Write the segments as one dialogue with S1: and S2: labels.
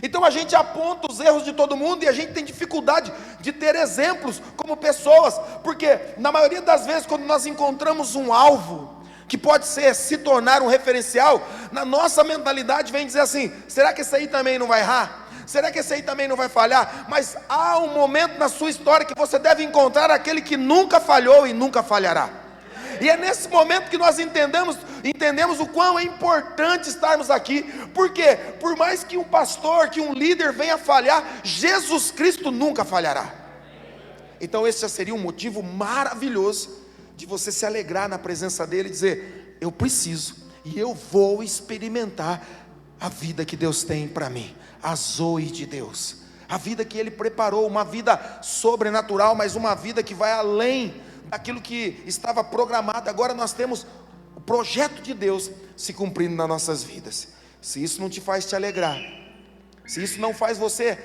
S1: Então a gente aponta os erros de todo mundo e a gente tem dificuldade de ter exemplos como pessoas, porque na maioria das vezes quando nós encontramos um alvo que pode se tornar um referencial, na nossa mentalidade vem dizer assim: será que esse aí também não vai errar? Será que esse aí também não vai falhar? Mas há um momento na sua história que você deve encontrar aquele que nunca falhou e nunca falhará. E é nesse momento que nós entendemos o quão é importante estarmos aqui. Porque por mais que um pastor, que um líder venha falhar, Jesus Cristo nunca falhará. Então esse já seria um motivo maravilhoso de você se alegrar na presença dele e dizer: eu preciso e eu vou experimentar a vida que Deus tem para mim, a Zoe de Deus, a vida que Ele preparou, uma vida sobrenatural, mas uma vida que vai além daquilo que estava programado. Agora nós temos o projeto de Deus se cumprindo nas nossas vidas. Se isso não te faz te alegrar, se isso não faz você,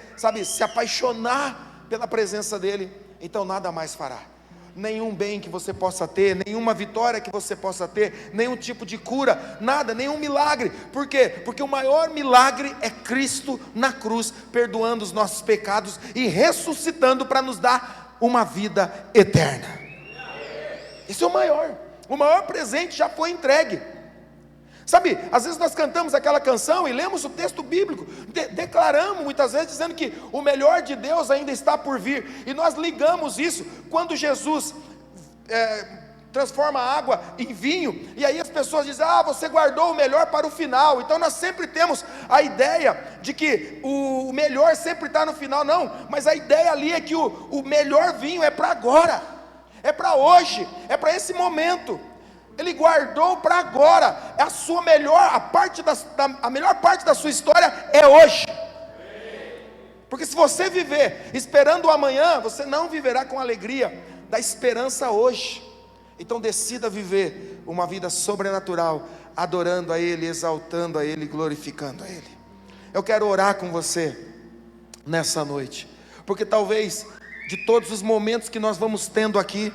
S1: se apaixonar pela presença dEle, então nada mais fará. Nenhum bem que você possa ter, nenhuma vitória que você possa ter, nenhum tipo de cura, nada, nenhum milagre. Por quê? Porque o maior milagre é Cristo na cruz, perdoando os nossos pecados e ressuscitando para nos dar uma vida eterna. Esse é o maior presente já foi entregue. Às vezes nós cantamos aquela canção e lemos o texto bíblico, declaramos muitas vezes dizendo que o melhor de Deus ainda está por vir, e nós ligamos isso quando Jesus transforma a água em vinho, e aí as pessoas dizem: você guardou o melhor para o final. Então nós sempre temos a ideia de que o melhor sempre está no final. Não, mas a ideia ali é que o melhor vinho é para agora, é para hoje, é para esse momento. Ele guardou para agora. A sua melhor, a melhor parte da sua história é hoje. Porque se você viver esperando o amanhã, você não viverá com alegria da esperança hoje. Então decida viver uma vida sobrenatural, adorando a Ele, exaltando a Ele, glorificando a Ele. Eu quero orar com você nessa noite, porque talvez de todos os momentos que nós vamos tendo aqui,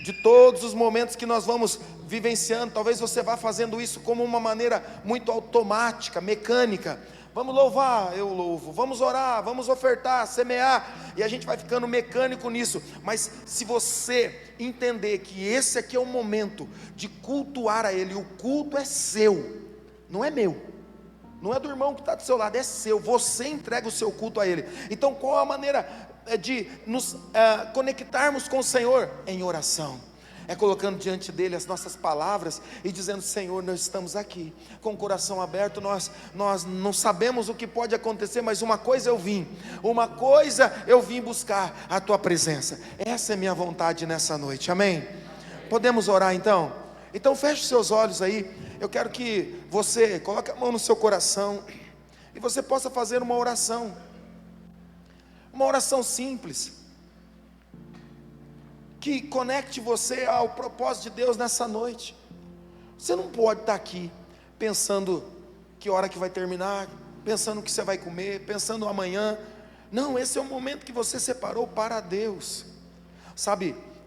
S1: de todos os momentos que nós vamos vivenciando, talvez você vá fazendo isso como uma maneira muito automática, mecânica. Vamos louvar, eu louvo. Vamos orar, vamos ofertar, semear, e a gente vai ficando mecânico nisso. Mas se você entender que esse aqui é o momento de cultuar a Ele, o culto é seu, não é meu, não é do irmão que está do seu lado, é seu. Você entrega o seu culto a Ele. Então qual a maneira de nos conectarmos com o Senhor? Em oração. É colocando diante dele as nossas palavras e dizendo: Senhor, nós estamos aqui com o coração aberto, nós não sabemos o que pode acontecer, mas uma coisa eu vim buscar a tua presença. Essa é minha vontade nessa noite, amém? Podemos orar então? Então feche os seus olhos aí. Eu quero que você coloque a mão no seu coração e você possa fazer uma oração simples, que conecte você ao propósito de Deus nessa noite. Você não pode estar aqui pensando que hora que vai terminar, pensando o que você vai comer, pensando amanhã. Não, esse é o momento que você separou para Deus.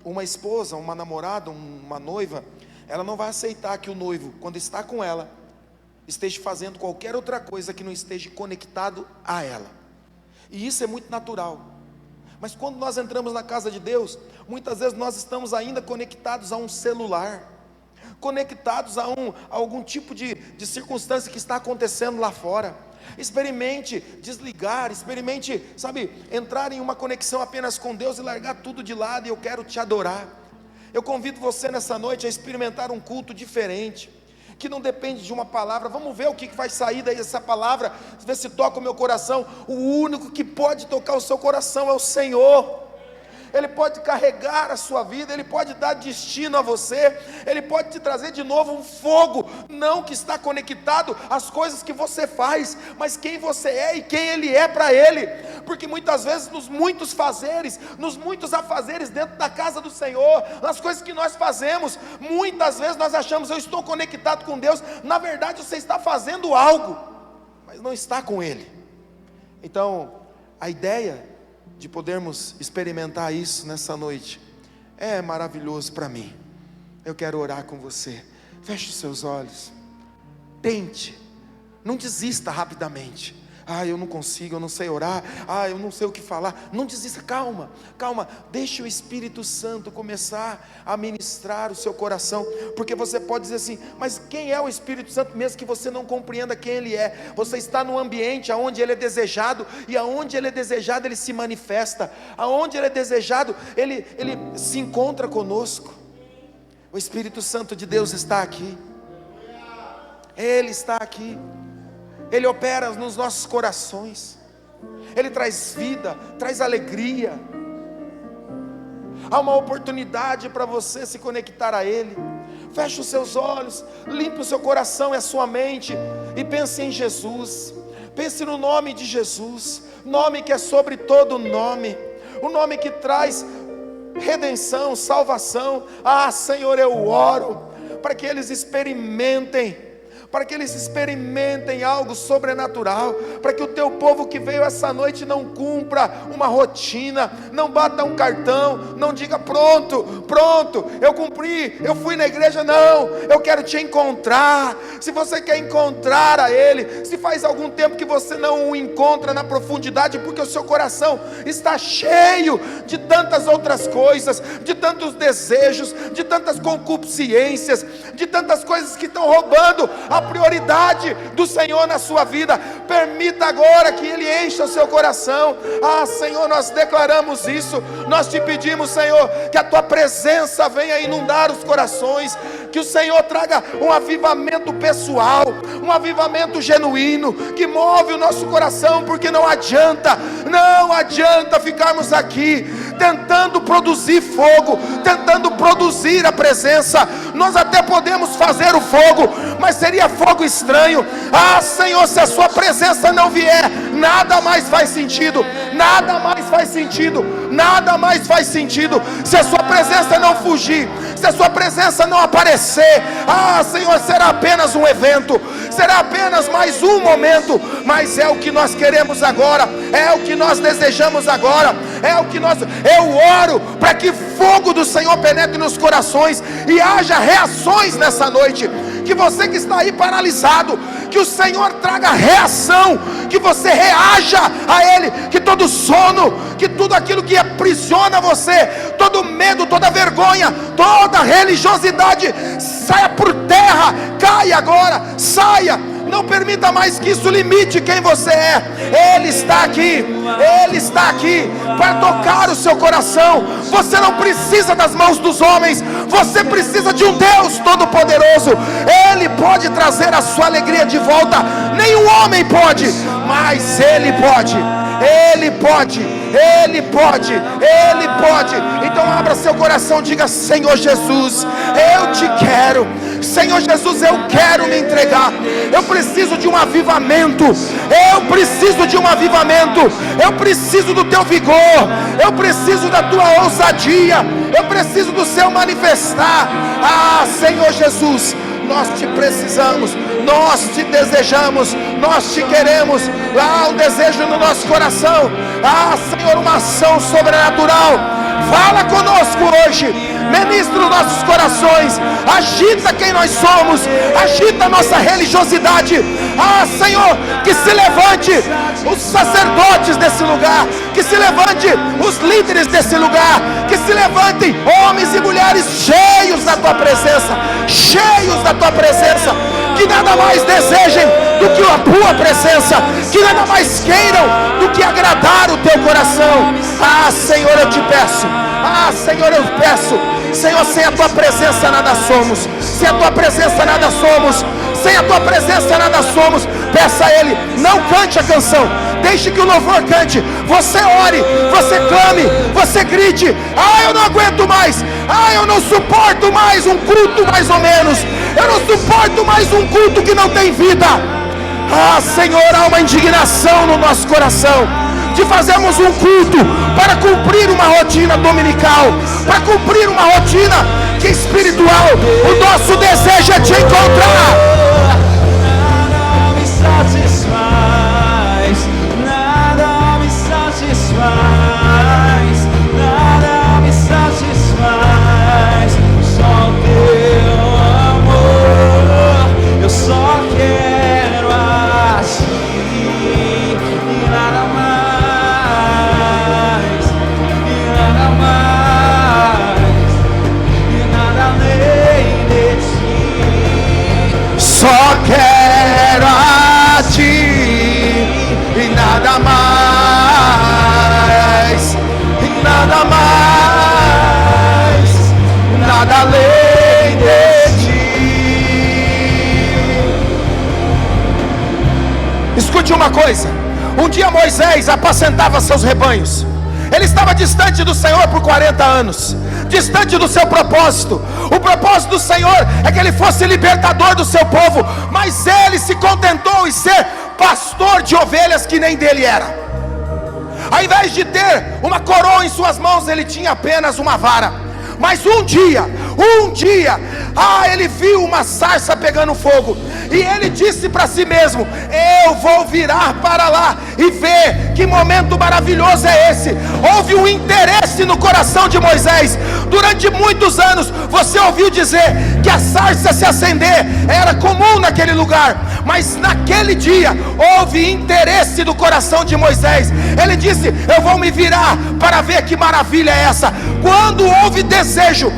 S1: Uma esposa, uma namorada, uma noiva, ela não vai aceitar que o noivo, quando está com ela, esteja fazendo qualquer outra coisa que não esteja conectado a ela. E isso é muito natural. Mas quando nós entramos na casa de Deus, muitas vezes nós estamos ainda conectados a um celular, conectados a algum tipo de circunstância que está acontecendo lá fora. Experimente desligar, experimente, entrar em uma conexão apenas com Deus e largar tudo de lado. E eu quero te adorar. Eu convido você nessa noite a experimentar um culto diferente, que não depende de uma palavra. Vamos ver o que vai sair daí dessa palavra, ver se toca o meu coração. O único que pode tocar o seu coração é o Senhor. Ele pode carregar a sua vida, Ele pode dar destino a você, Ele pode te trazer de novo um fogo, não que está conectado às coisas que você faz, mas quem você é e quem Ele é para Ele. Porque muitas vezes nos muitos afazeres dentro da casa do Senhor, nas coisas que nós fazemos, muitas vezes nós achamos: eu estou conectado com Deus. Na verdade você está fazendo algo, mas não está com Ele. Então a ideia de podermos experimentar isso nessa noite é maravilhoso para mim. Eu quero orar com você. Feche os seus olhos, tente, não desista rapidamente. eu não consigo, eu não sei orar, eu não sei o que falar. Não desista, calma, deixe o Espírito Santo começar a ministrar o seu coração, porque você pode dizer assim, mas quem é o Espírito Santo, mesmo que você não compreenda quem ele é? Você está num ambiente onde ele é desejado, e aonde ele é desejado, ele se manifesta, aonde ele é desejado, ele se encontra conosco. O Espírito Santo de Deus está aqui, ele está aqui. Ele opera nos nossos corações, Ele traz vida, traz alegria. Há uma oportunidade para você se conectar a Ele. Feche os seus olhos, limpe o seu coração e a sua mente, e pense em Jesus. Pense no nome de Jesus, nome que é sobre todo nome, o nome que traz redenção, salvação. Senhor, eu oro para que eles experimentem algo sobrenatural, para que o teu povo que veio essa noite não cumpra uma rotina, não bata um cartão, não diga pronto, eu cumpri, eu fui na igreja. Não, eu quero te encontrar. Se você quer encontrar a Ele, se faz algum tempo que você não o encontra na profundidade, porque o seu coração está cheio de tantas outras coisas, de tantos desejos, de tantas concupiscências, de tantas coisas que estão roubando a prioridade do Senhor na sua vida, permita agora que Ele encha o seu coração. Senhor, nós declaramos isso, nós te pedimos, Senhor, que a tua presença venha inundar os corações, que o Senhor traga um avivamento pessoal, um avivamento genuíno, que move o nosso coração, porque não adianta ficarmos aqui tentando produzir fogo, tentando produzir a presença. Nós até podemos fazer o fogo, mas seria fogo estranho. Senhor, se a sua presença não vier, nada mais faz sentido. Se a sua presença não fugir, se a sua presença não aparecer, Senhor, será apenas um evento, será apenas mais um momento. Mas é o que nós queremos agora, é o que nós desejamos agora, eu oro para que fogo do Senhor penetre nos corações e haja reações nessa noite. Que você que está aí paralisado, que o Senhor traga reação, que você reaja a Ele, que todo sono, que tudo aquilo que aprisiona você, todo medo, toda vergonha, toda religiosidade, saia por terra, caia agora, saia. Não permita mais que isso limite quem você é. Ele está aqui para tocar o seu coração. Você não precisa das mãos dos homens, você precisa de um Deus todo-poderoso. Ele pode trazer a sua alegria de volta. Nenhum homem pode, mas Ele pode. Então abra seu coração, diga: Senhor Jesus, eu te quero. Senhor Jesus, eu quero me entregar. Eu preciso de um avivamento. Eu preciso do teu vigor. Eu preciso da tua ousadia. Eu preciso do seu manifestar. Senhor Jesus, nós te precisamos, nós te desejamos, nós te queremos. Um desejo no nosso coração. Senhor, uma ação sobrenatural. Fala conosco hoje, ministra os nossos corações, agita quem nós somos, agita a nossa religiosidade. Senhor, que se levante os sacerdotes desse lugar, que se levante os líderes desse lugar, que se levantem homens e mulheres cheios da tua presença, que nada mais desejem do que a tua presença, que nada mais queiram do que agradar o teu coração. Senhor, eu te peço, Senhor, eu peço, Senhor, sem a tua presença nada somos, sem a tua presença nada somos, sem a tua presença nada somos. Peça a Ele, não cante a canção, deixe que o louvor cante. Você ore, você clame, você grite: eu não aguento mais, eu não suporto mais um culto mais ou menos, eu não suporto mais um culto que não tem vida. Senhor, há uma indignação no nosso coração de fazermos um culto para cumprir uma rotina dominical, para cumprir uma rotina que é espiritual. O nosso desejo é te encontrar.
S2: Nada me satisfaz, só o teu amor. Eu só quero assim.
S1: coisa: um dia Moisés apacentava seus rebanhos. Ele estava distante do Senhor por 40 anos, distante do seu propósito. O propósito do Senhor é que ele fosse libertador do seu povo, mas ele se contentou em ser pastor de ovelhas, que nem dele era. Ao invés de ter uma coroa em suas mãos, ele tinha apenas uma vara. Mas um dia, ele viu uma sarça pegando fogo, e ele disse para si mesmo: eu vou virar para lá e ver que momento maravilhoso é esse. Houve um interesse no coração de Moisés. Durante muitos anos você ouviu dizer que a sarça se acender era comum naquele lugar, mas naquele dia houve interesse no coração de Moisés. Ele disse: eu vou me virar para ver que maravilha é essa. Quando houve desejo,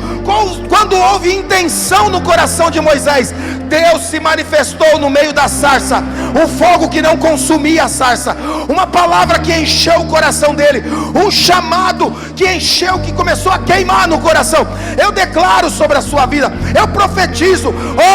S1: quando houve intenção no coração de Moisés, Deus se manifestou no meio da sarça. Um fogo que não consumia a sarça, uma palavra que encheu o coração dele, um chamado que encheu, que começou a queimar no coração. Eu declaro sobre a sua vida, eu profetizo,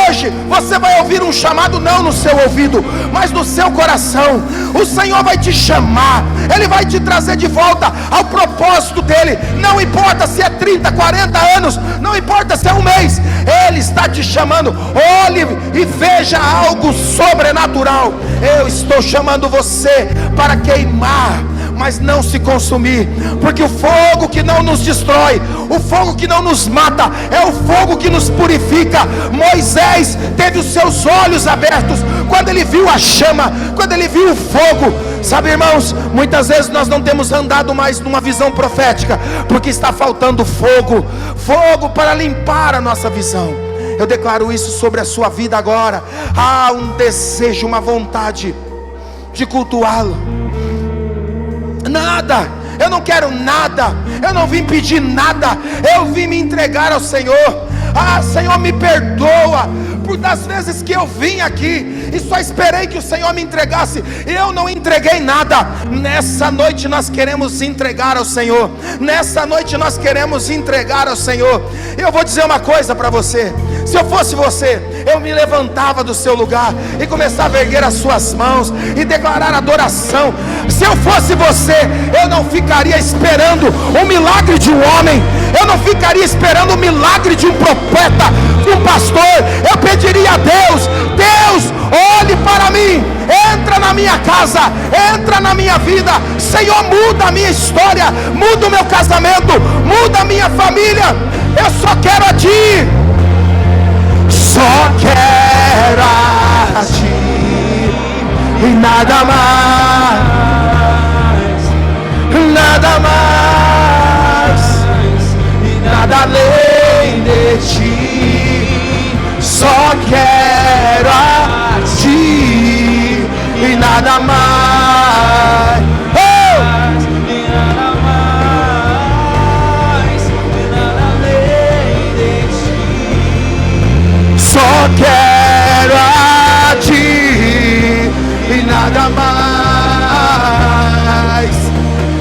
S1: hoje você vai ouvir um chamado, não no seu ouvido, mas no seu coração. O Senhor vai te chamar, Ele vai te trazer de volta ao propósito dele. Não importa se é 30, 40 anos, não importa se é um mês, Ele está te chamando. Olhe e veja algo sobrenatural. Eu estou chamando você para queimar, mas não se consumir, porque o fogo que não nos destrói, o fogo que não nos mata, é o fogo que nos purifica. Moisés teve os seus olhos abertos quando ele viu a chama, quando ele viu o fogo. Sabe, irmãos, muitas vezes nós não temos andado mais numa visão profética, porque está faltando fogo para limpar a nossa visão. Eu declaro isso sobre a sua vida agora. Há um desejo, uma vontade de cultuá-lo. Nada, eu não quero nada, eu não vim pedir nada, eu vim me entregar ao Senhor. Senhor, me perdoa por das vezes que eu vim aqui e só esperei que o Senhor me entregasse, eu não entreguei nada. Nessa noite nós queremos entregar ao Senhor, nessa noite nós queremos entregar ao Senhor. Eu vou dizer uma coisa para você: se eu fosse você, eu me levantava do seu lugar e começava a erguer as suas mãos e declarar adoração. Se eu fosse você, eu não ficaria esperando o milagre de um homem, eu não ficaria esperando o milagre de um profeta, de um pastor. Eu pediria a Deus: Deus, olhe para mim, entra na minha casa, entra na minha vida. Senhor, muda a minha história, muda o meu casamento, muda a minha família. Eu só quero a Ti, só quero a Ti e nada mais, nada mais, nada além de Ti. Só quero a Ti e nada mais, e nada mais, e nada além de Ti. Só quero a Ti e nada mais,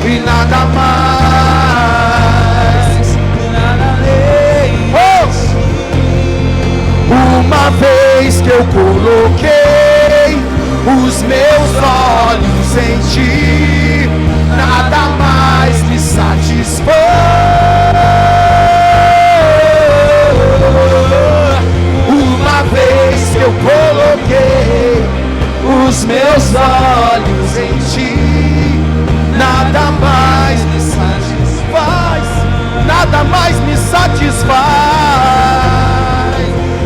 S1: e nada mais, e nada além de Ti. Uma vez que eu coloquei os meus olhos em Ti, nada mais me satisfaz. Uma vez que eu coloquei os meus olhos em Ti, nada mais me satisfaz, nada mais me satisfaz.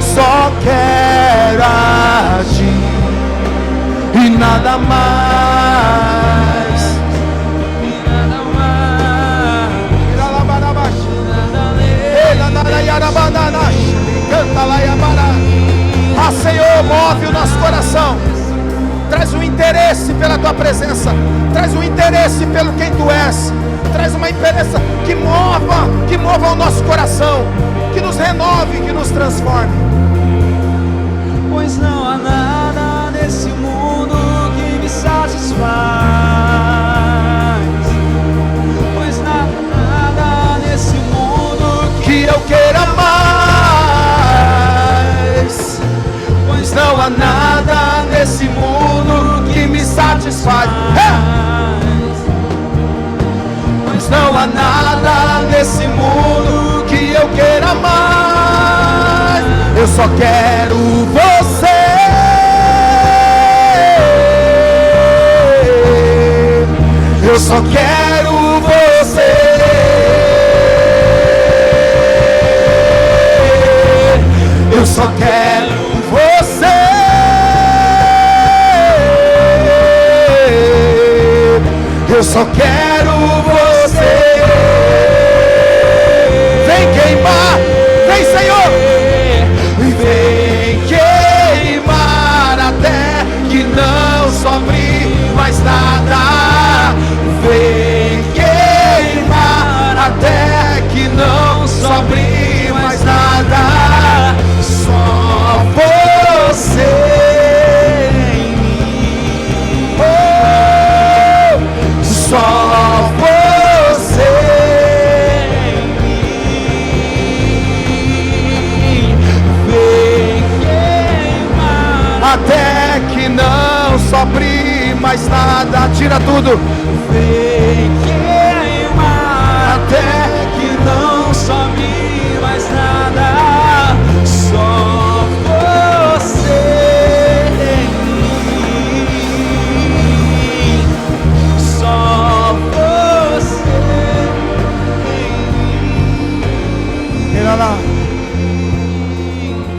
S1: Só quero a Ti e nada mais, e nada mais, Senhor, move o nosso coração, traz um interesse pela Tua presença, traz um interesse pelo quem Tu és, traz uma interesse que mova o nosso coração, que nos renove, que nos transforme.
S2: Pois não há nada nesse mundo que me satisfaz, pois nada nesse mundo
S1: que eu queira mais, pois não há nada nesse mundo que me satisfaz. só quero você. Eu só quero você. Eu só quero você. Eu só quero você. Vem queimar, vem, Senhor. Vem queimar até que não sobre mais nada. Vem queimar até que não sobre mais nada. Só você em mim. Oh, só você em mim. Vem queimar até que não sobre mais nada. Tira tudo. Vem queimar até que não sobre mais nada. Só você em mim. Só você em mim. Eita lá.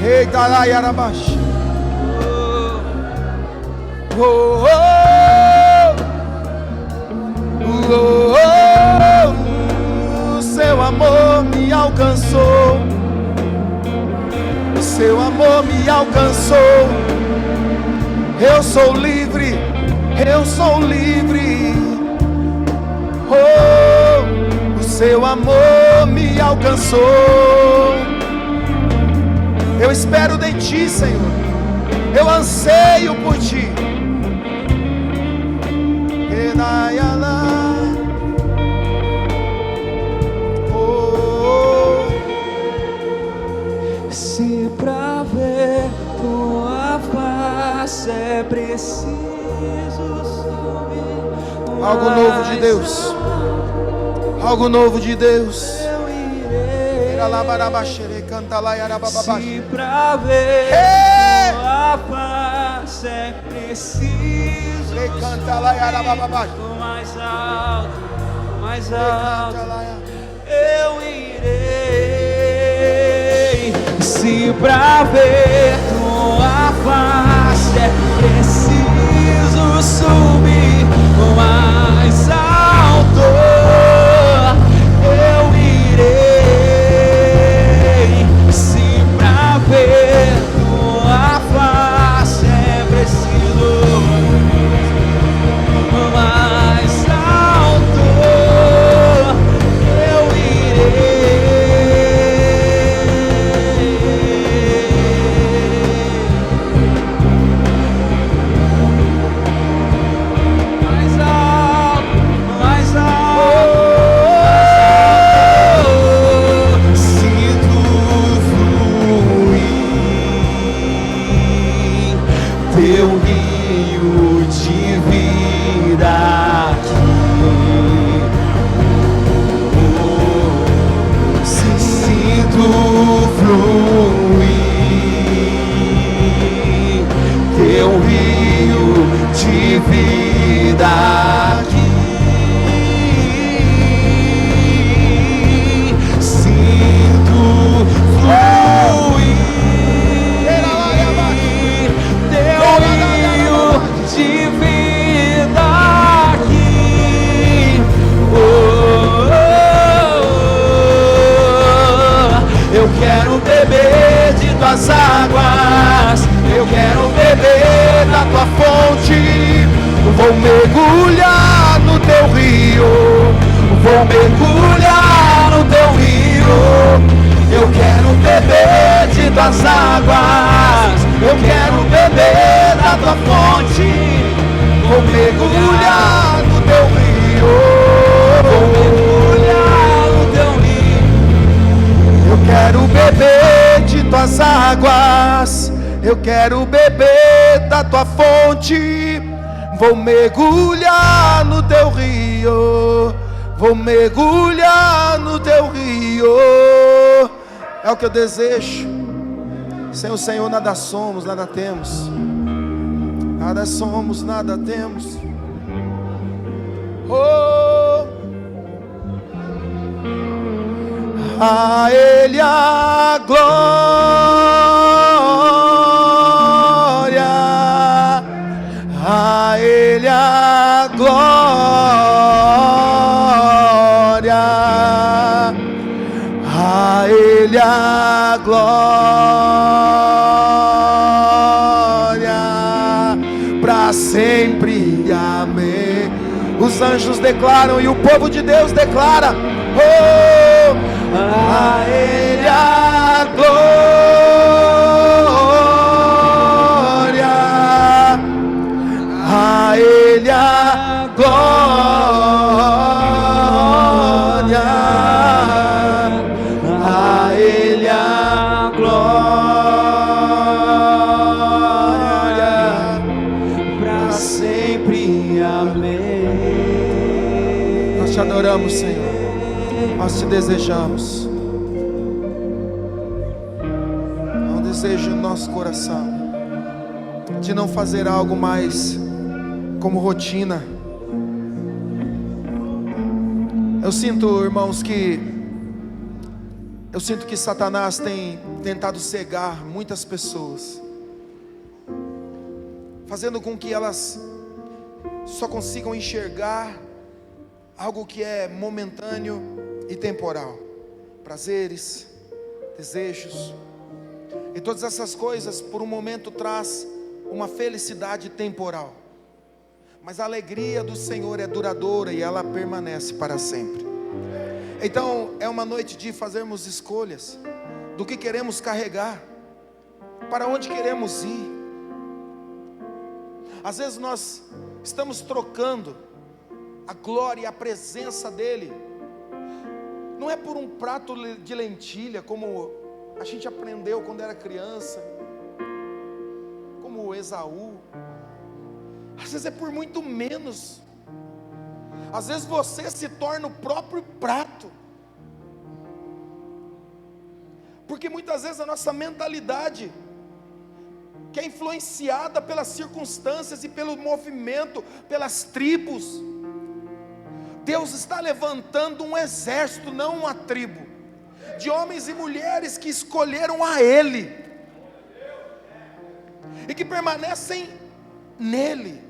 S1: Eita lá, Yarabash. Oh, oh, oh, oh, oh. Seu amor me alcançou. Seu amor me alcançou. Eu sou livre. Eu sou livre. Oh, o seu amor me alcançou. Eu espero de ti, Senhor. Eu anseio por ti. Oh, se pra ver tua face é preciso subir. Algo novo de Deus. Algo novo de Deus. Se pra ver tua face é preciso mais alto, mais alto, eu irei. Se pra ver tua face é preciso subir mais alto, eu irei. Se pra ver tua face é preciso mais alto, eu irei. Mais alto, mais alto, sinto fluir teu rio de vida aqui. Sinto fluir teu rio de vida aqui. Sinto fluir teu rio de vida aqui. Oh, oh, oh. Eu quero beber de tuas águas. Eu quero beber da tua fonte. Vou mergulhar no teu rio. Vou mergulhar no teu rio. Eu quero beber de tuas águas. Eu quero beber da tua fonte. Vou mergulhar no teu rio. Vou mergulhar no teu rio. Eu quero beber de tuas águas. Eu quero beber da tua fonte. Vou mergulhar no teu rio. Vou mergulhar no teu rio. É o que eu desejo. Sem o Senhor nada somos, nada temos. Nada somos, nada temos. Oh, a Ele a glória, a Ele a glória, a Ele a glória, para sempre, amém. Os anjos declaram e o povo de Deus declara: oh, a Ele a glória, a Ele a glória, a Ele a glória, para sempre, amém. Nós te adoramos, Senhor. Nós te desejamos. Há um desejo no nosso coração de não fazer algo mais como rotina. Eu sinto, irmãos, que Satanás tem tentado cegar muitas pessoas, fazendo com que elas só consigam enxergar algo que é momentâneo e temporal, prazeres, desejos, e todas essas coisas por um momento traz uma felicidade temporal, mas a alegria do Senhor é duradoura e ela permanece para sempre. Então é uma noite de fazermos escolhas do que queremos carregar, para onde queremos ir. Às vezes nós estamos trocando a glória e a presença dele, não é por um prato de lentilha, como a gente aprendeu quando era criança, como Esaú. Às vezes é por muito menos. Às vezes você se torna o próprio prato, porque muitas vezes a nossa mentalidade, que é influenciada pelas circunstâncias e pelo movimento, pelas tribos. Deus está levantando um exército, não uma tribo, de homens e mulheres que escolheram a Ele e que permanecem nele.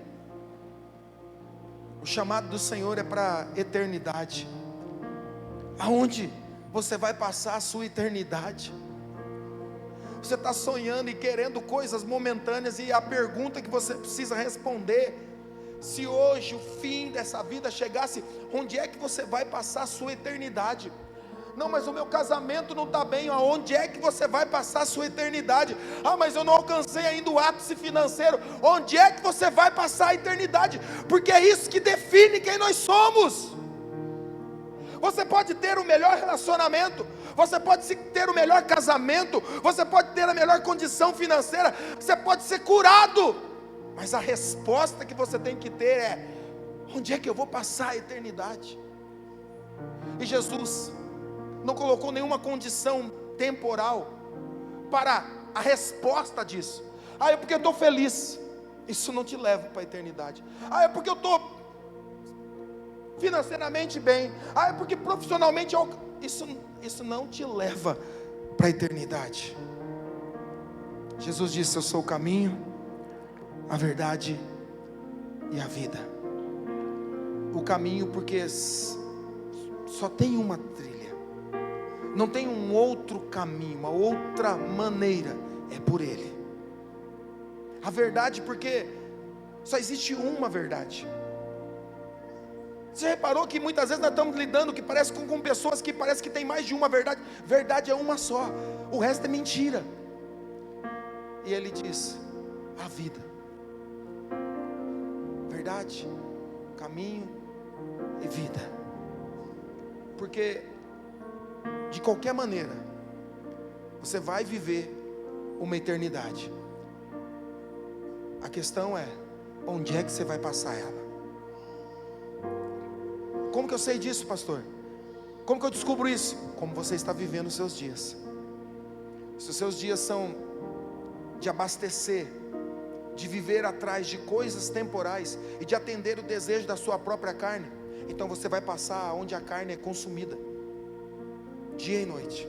S1: O chamado do Senhor é para a eternidade. Aonde você vai passar a sua eternidade? Você está sonhando e querendo coisas momentâneas, e a pergunta que você precisa responder: se hoje o fim dessa vida chegasse, onde é que você vai passar a sua eternidade? Não, mas o meu casamento não está bem. Onde é que você vai passar a sua eternidade? Ah, mas eu não alcancei ainda o ápice financeiro. Onde é que você vai passar a eternidade? Porque é isso que define quem nós somos. Você pode ter o melhor relacionamento, você pode ter o melhor casamento, você pode ter a melhor condição financeira, você pode ser curado, mas a resposta que você tem que ter é: onde é que eu vou passar a eternidade? E Jesus não colocou nenhuma condição temporal para a resposta disso. Ah, é porque eu estou feliz. Isso não te leva para a eternidade. Ah, é porque eu estou financeiramente bem. Ah, é porque profissionalmente isso não te leva para a eternidade. Jesus disse: eu sou o caminho, a verdade e a vida. O caminho, porque só tem uma trilha, não tem um outro caminho, uma outra maneira, é por Ele. A verdade, porque só existe uma verdade. Você reparou que muitas vezes nós estamos lidando que parece com pessoas que parece que tem mais de uma verdade? Verdade é uma só, o resto é mentira. E Ele diz: a vida, verdade, caminho e vida. Porque de qualquer maneira você vai viver uma eternidade. A questão é: onde é que você vai passar ela? Como que eu sei disso, pastor? Como que eu descubro isso? Como você está vivendo os seus dias. Se os seus dias são de abastecer, de viver atrás de coisas temporais e de atender o desejo da sua própria carne, então você vai passar onde a carne é consumida, dia e noite.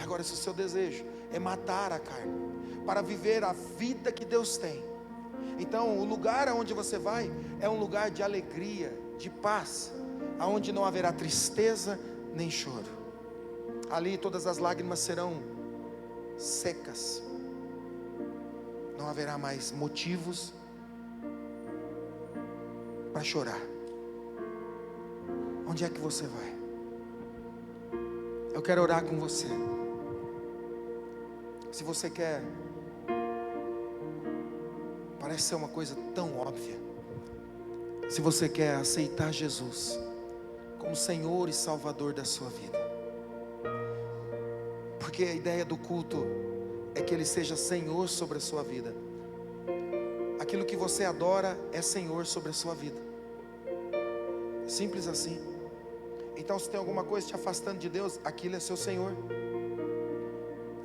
S1: Agora, se o seu desejo é matar a carne, para viver a vida que Deus tem, então o lugar aonde você vai, é um lugar de alegria, de paz, aonde não haverá tristeza, nem choro. Ali todas as lágrimas serão secas, não haverá mais motivos para chorar. Onde é que você vai? Eu quero orar com você. Se você quer, parece ser uma coisa tão óbvia, se você quer aceitar Jesus como Senhor e Salvador da sua vida, porque a ideia do culto é que Ele seja Senhor sobre a sua vida. Aquilo que você adora é Senhor sobre a sua vida. Simples assim. Então, se tem alguma coisa te afastando de Deus, aquilo é seu Senhor.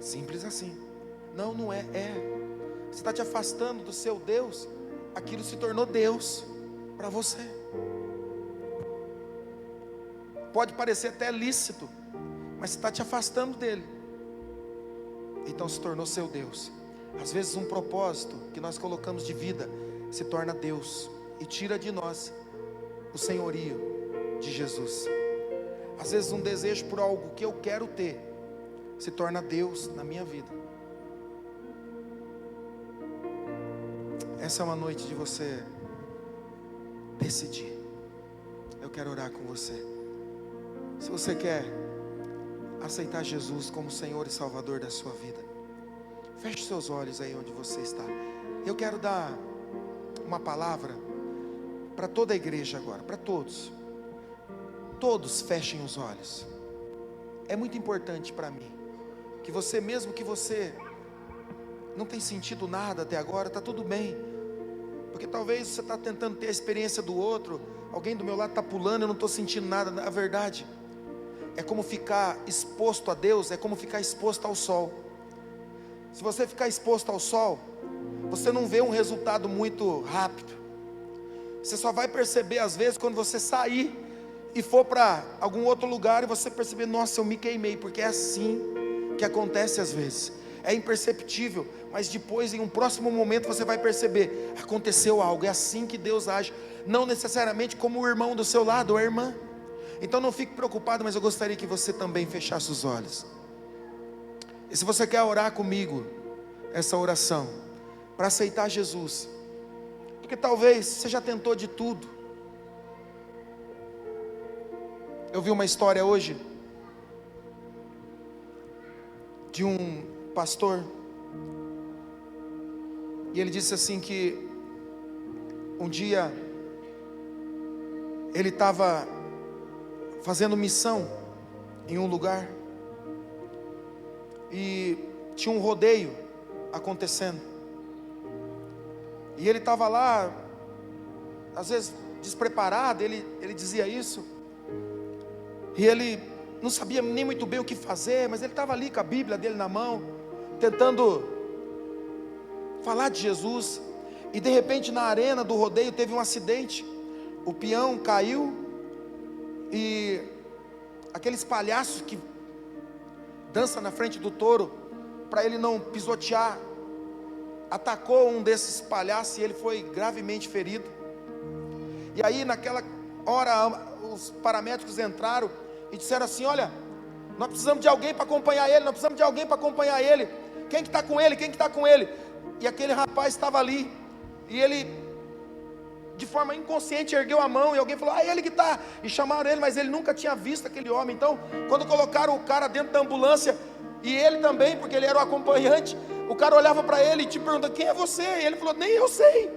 S1: Simples assim. Não, não é. Você está te afastando do seu Deus, aquilo se tornou Deus para você. Pode parecer até lícito, mas você está te afastando dele, então se tornou seu Deus. Às vezes um propósito que nós colocamos de vida se torna Deus e tira de nós o senhorio de Jesus. Às vezes um desejo por algo que eu quero ter se torna Deus na minha vida. Essa é uma noite de você decidir. Eu quero orar com você. Se você quer aceitar Jesus como Senhor e Salvador da sua vida, feche seus olhos aí onde você está. Eu quero dar uma palavra para toda a igreja agora, para todos. Todos fechem os olhos. É muito importante para mim que você, mesmo que você não tenha sentido nada até agora, está tudo bem, porque talvez você está tentando ter a experiência do outro. Alguém do meu lado está pulando, eu não estou sentindo nada. Na verdade, é como ficar exposto a Deus, é como ficar exposto ao sol. Se você ficar exposto ao sol, você não vê um resultado muito rápido. Você só vai perceber às vezes quando você sair e for para algum outro lugar e você perceber: nossa, eu me queimei. Porque é assim que acontece às vezes. É imperceptível, mas depois em um próximo momento você vai perceber: aconteceu algo. É assim que Deus age, não necessariamente como o irmão do seu lado ou a irmã. Então não fique preocupado, mas eu gostaria que você também fechasse os olhos. E se você quer orar comigo essa oração para aceitar Jesus, porque talvez você já tentou de tudo. Eu vi uma história hoje de um pastor, e ele disse assim que um dia ele estava fazendo missão em um lugar e tinha um rodeio acontecendo, e ele estava lá, às vezes despreparado, ele dizia isso, e ele não sabia nem muito bem o que fazer, mas ele estava ali com a Bíblia dele na mão, tentando falar de Jesus. E de repente na arena do rodeio teve um acidente, o peão caiu, e aqueles palhaços que dançam na frente do touro, para ele não pisotear, atacou um desses palhaços e ele foi gravemente ferido. E aí naquela hora os paramédicos entraram e disseram assim: olha, nós precisamos de alguém para acompanhar ele, nós precisamos de alguém para acompanhar ele. Quem que está com ele? Quem que está com ele? E aquele rapaz estava ali, e ele, de forma inconsciente, ergueu a mão, e alguém falou: ah, ele que está. E chamaram ele, mas ele nunca tinha visto aquele homem. Então, quando colocaram o cara dentro da ambulância, e ele também, porque ele era o acompanhante, o cara olhava para ele e te pergunta: quem é você? E ele falou: nem eu sei.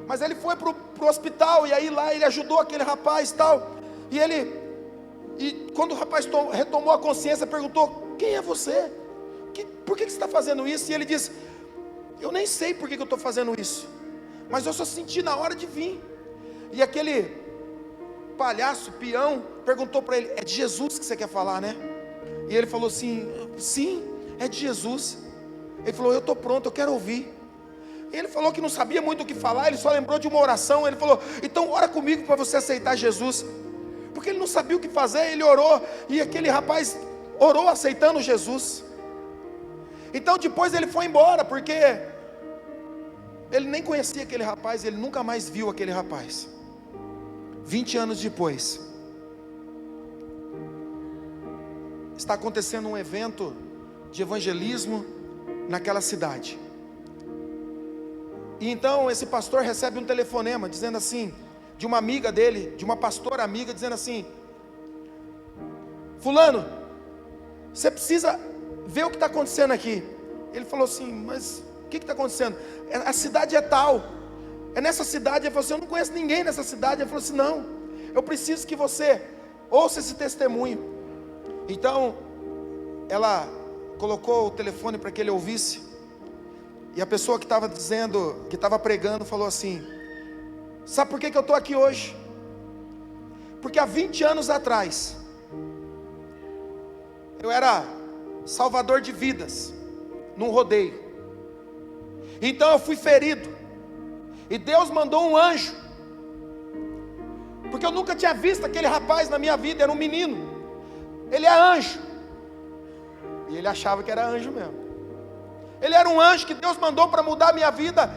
S1: Mas ele foi para o hospital, e aí lá ele ajudou aquele rapaz e tal. E quando o rapaz retomou a consciência, perguntou: quem é você? Por que você está fazendo isso? E ele disse: eu nem sei por que eu estou fazendo isso, mas eu só senti na hora de vir. E aquele palhaço, peão, perguntou para ele: é de Jesus que você quer falar, né? E ele falou assim: sim, é de Jesus. Ele falou: eu estou pronto, eu quero ouvir. Ele falou que não sabia muito o que falar, ele só lembrou de uma oração. Ele falou: então ora comigo para você aceitar Jesus. Porque ele não sabia o que fazer, ele orou, e aquele rapaz orou aceitando Jesus. Então depois ele foi embora, porque ele nem conhecia aquele rapaz, ele nunca mais viu aquele rapaz. 20 anos depois, está acontecendo um evento de evangelismo naquela cidade. E então esse pastor recebe um telefonema dizendo assim, de uma amiga dele, de uma pastora amiga, dizendo assim: fulano, você precisa ver o que está acontecendo aqui. Ele falou assim: mas o que está acontecendo? A cidade é tal, é nessa cidade. Ele falou assim: eu não conheço ninguém nessa cidade. Ele falou assim: não, eu preciso que você ouça esse testemunho. Então ela colocou o telefone para que ele ouvisse, e a pessoa que estava dizendo, que estava pregando, falou assim: sabe por que eu estou aqui hoje? Porque há 20 anos atrás eu era salvador de vidas num rodeio. Então eu fui ferido, e Deus mandou um anjo, porque eu nunca tinha visto aquele rapaz na minha vida. Era um menino, ele é anjo, e ele achava que era anjo mesmo. Ele era um anjo que Deus mandou para mudar a minha vida.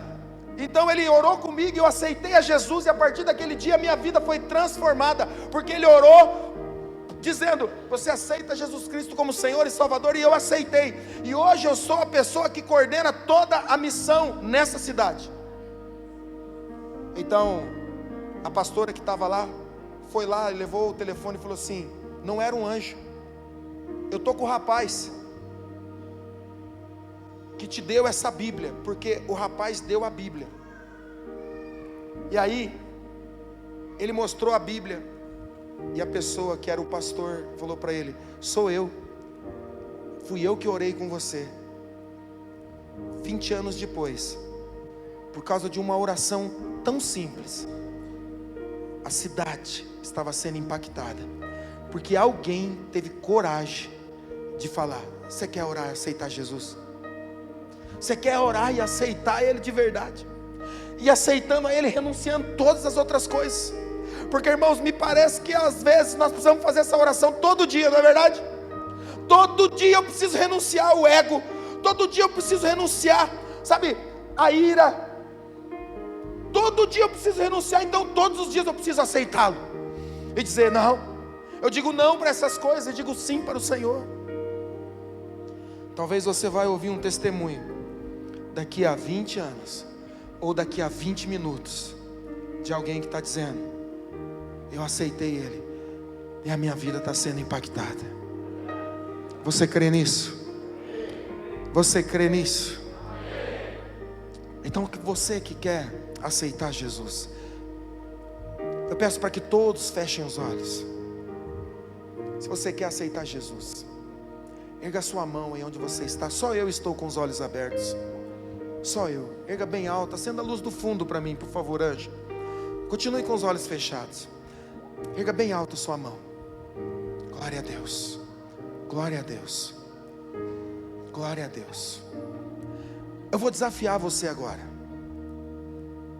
S1: Então ele orou comigo e eu aceitei a Jesus, e a partir daquele dia a minha vida foi transformada, porque ele orou dizendo: você aceita Jesus Cristo como Senhor e Salvador? E eu aceitei, e hoje eu sou a pessoa que coordena toda a missão nessa cidade. Então a pastora que estava lá, foi lá e levou o telefone e falou assim: não era um anjo, eu estou com o rapaz que te deu essa Bíblia, porque o rapaz deu a Bíblia. E aí ele mostrou a Bíblia, e a pessoa que era o pastor falou para ele: sou eu, fui eu que orei com você. 20 anos depois, por causa de uma oração tão simples, a cidade estava sendo impactada, porque alguém teve coragem de falar: você quer orar e aceitar Jesus? Você quer orar e aceitar Ele de verdade? E aceitando a Ele, renunciando todas as outras coisas. Porque, irmãos, me parece que às vezes nós precisamos fazer essa oração todo dia, não é verdade? Todo dia eu preciso renunciar ao ego. Todo dia eu preciso renunciar, sabe, a ira. Todo dia eu preciso renunciar. Então todos os dias eu preciso aceitá-lo e dizer não. Eu digo não para essas coisas, eu digo sim para o Senhor. Talvez você vai ouvir um testemunho daqui a 20 anos, ou daqui a 20 minutos, de alguém que está dizendo: eu aceitei Ele, e a minha vida está sendo impactada. Você crê nisso? Você crê nisso? Então, você que quer aceitar Jesus, eu peço para que todos fechem os olhos. Se você quer aceitar Jesus, erga sua mão aí onde você está. Só eu estou com os olhos abertos. Só eu. Erga bem alto, acenda a luz do fundo para mim, por favor, anjo. Continue com os olhos fechados. Erga bem alto sua mão. Glória a Deus. Glória a Deus. Glória a Deus. Eu vou desafiar você agora.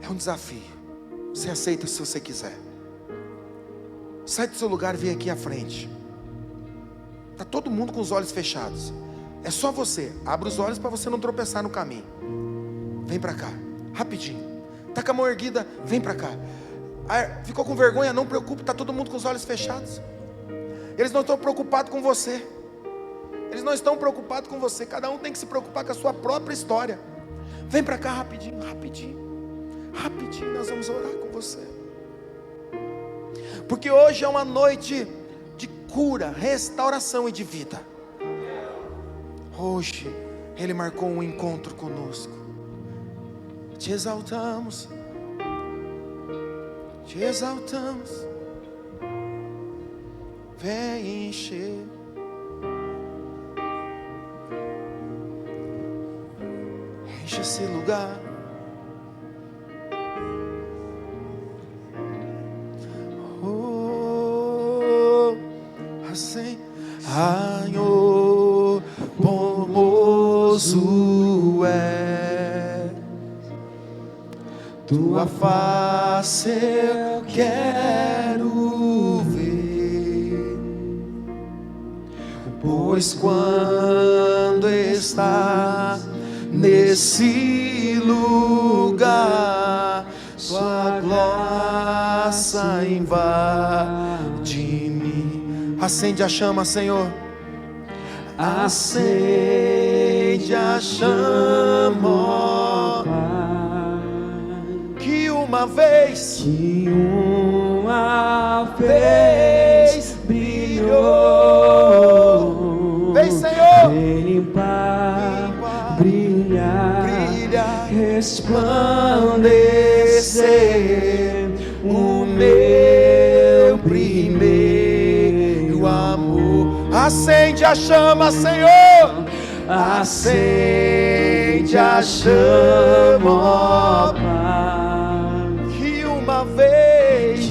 S1: É um desafio. Você aceita se você quiser. Sai do seu lugar e vem aqui à frente. Está todo mundo com os olhos fechados. É só você. Abre os olhos para você não tropeçar no caminho. Vem para cá, rapidinho. Está com a mão erguida, vem para cá. Ficou com vergonha? Não preocupe, está todo mundo com os olhos fechados. Eles não estão preocupados com você. Eles não estão preocupados com você. Cada um tem que se preocupar com a sua própria história. Vem para cá rapidinho, rapidinho. Rapidinho, nós vamos orar com você. Porque hoje é uma noite de cura, restauração e de vida. Hoje Ele marcou um encontro conosco. Te exaltamos, te exaltamos. Vem encher. Enche esse lugar. Oh, assim, Senhor, pomoso. tua face eu quero ver, pois quando está nesse lugar, sua graça invade-me. Acende a chama, Senhor. Acende a chama, que uma vez brilhou. Vem, Senhor,
S2: vem limpar, brilhar, resplandecer o meu primeiro amor.
S1: acende a chama, Senhor.
S2: Acende a chama, ó Pai,
S1: Que uma vez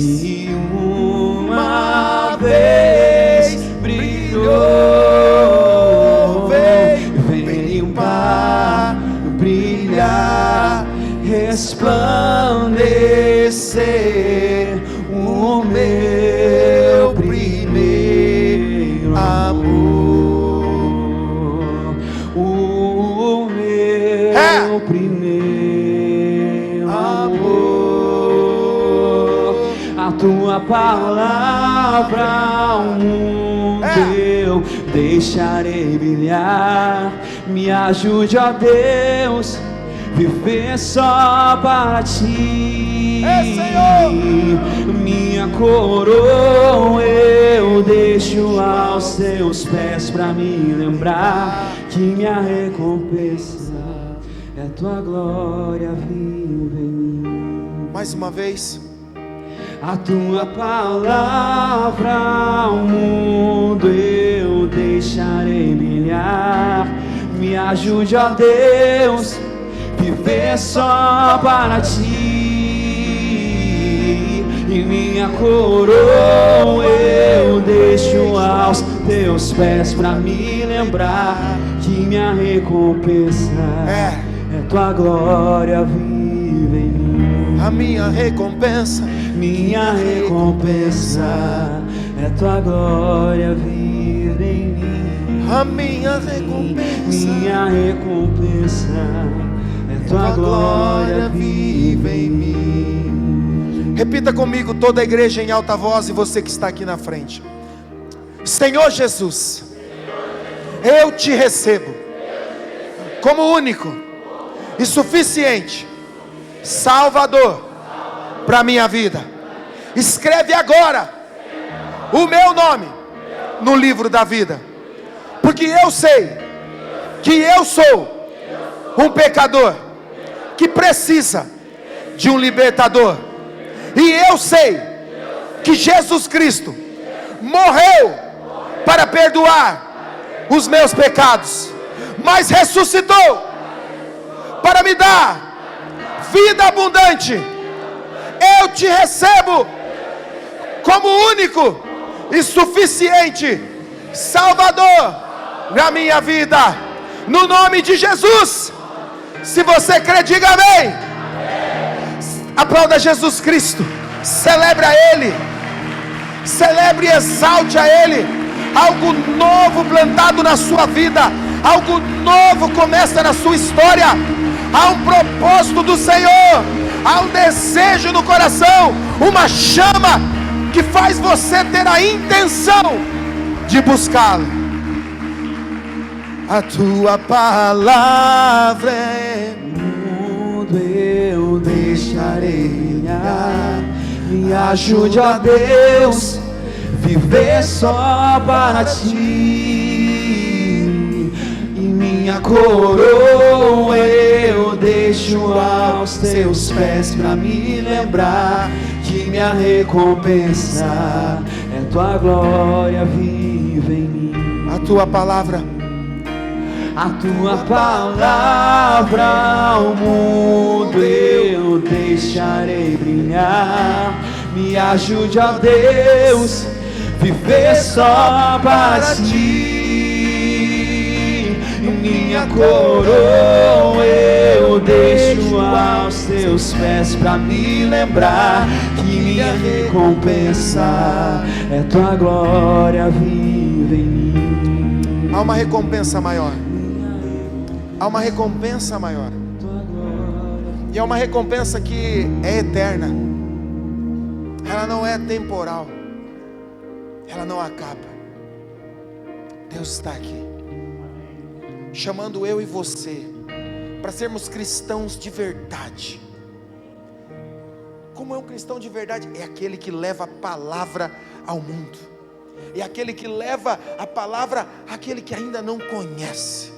S2: brilhou.
S1: Vem
S2: limpar, brilhar, resplandecer o meu primeiro amor, o meu primeiro amor. A tua palavra ao mundo eu deixarei brilhar. Me ajude, ó Deus, viver só para ti.
S1: Senhor,
S2: minha coroa eu deixo aos teus pés, pra me lembrar que minha recompensa é tua glória viva em mim.
S1: mais uma vez.
S2: A tua palavra ao mundo eu deixarei brilhar. Me ajude, ó Deus, viver só para ti. E minha coroa eu deixo aos teus pés, pra me lembrar que minha recompensa é tua glória viva em mim.
S1: A minha recompensa,
S2: minha recompensa é tua glória viva em mim.
S1: a minha recompensa,
S2: minha recompensa é tua glória viva em mim.
S1: Repita comigo, toda a igreja em alta voz, e você que está aqui na frente. Senhor Jesus, eu te recebo como único e suficiente Salvador para minha vida. Escreve agora o meu nome no livro da vida, porque eu sei que eu sou um pecador que precisa de um libertador, e eu sei que Jesus Cristo morreu para perdoar os meus pecados, mas ressuscitou para me dar vida abundante. Eu te recebo como único e suficiente Salvador na minha vida, no nome de Jesus. Se você crê, diga amém. Aplauda Jesus Cristo, celebre a Ele, celebre e exalte a Ele. Algo novo plantado na sua vida, algo novo começa na sua história. Há um propósito do Senhor, há um desejo no coração, uma chama que faz você ter a intenção de buscá-lo. A tua palavra é
S2: mundo eu deixarei brilhar. Me ajude, ó Deus, viver só para ti. E minha coroa eu deixo aos teus pés, pra me lembrar que minha recompensa é tua glória viva em mim.
S1: a tua palavra.
S2: A tua palavra ao mundo eu deixarei brilhar. Me ajude, ó Deus, viver só para ti. E minha coroa eu deixo aos teus pés pra me lembrar que minha recompensa é tua glória viva em mim.
S1: Há uma recompensa maior. Há uma recompensa maior. E é uma recompensa que é eterna. Ela não é temporal. Ela não acaba. Deus está aqui, chamando eu e você para sermos cristãos de verdade. Como é um cristão de verdade? É aquele que leva a palavra ao mundo. É aquele que leva a palavra àquele que ainda não conhece.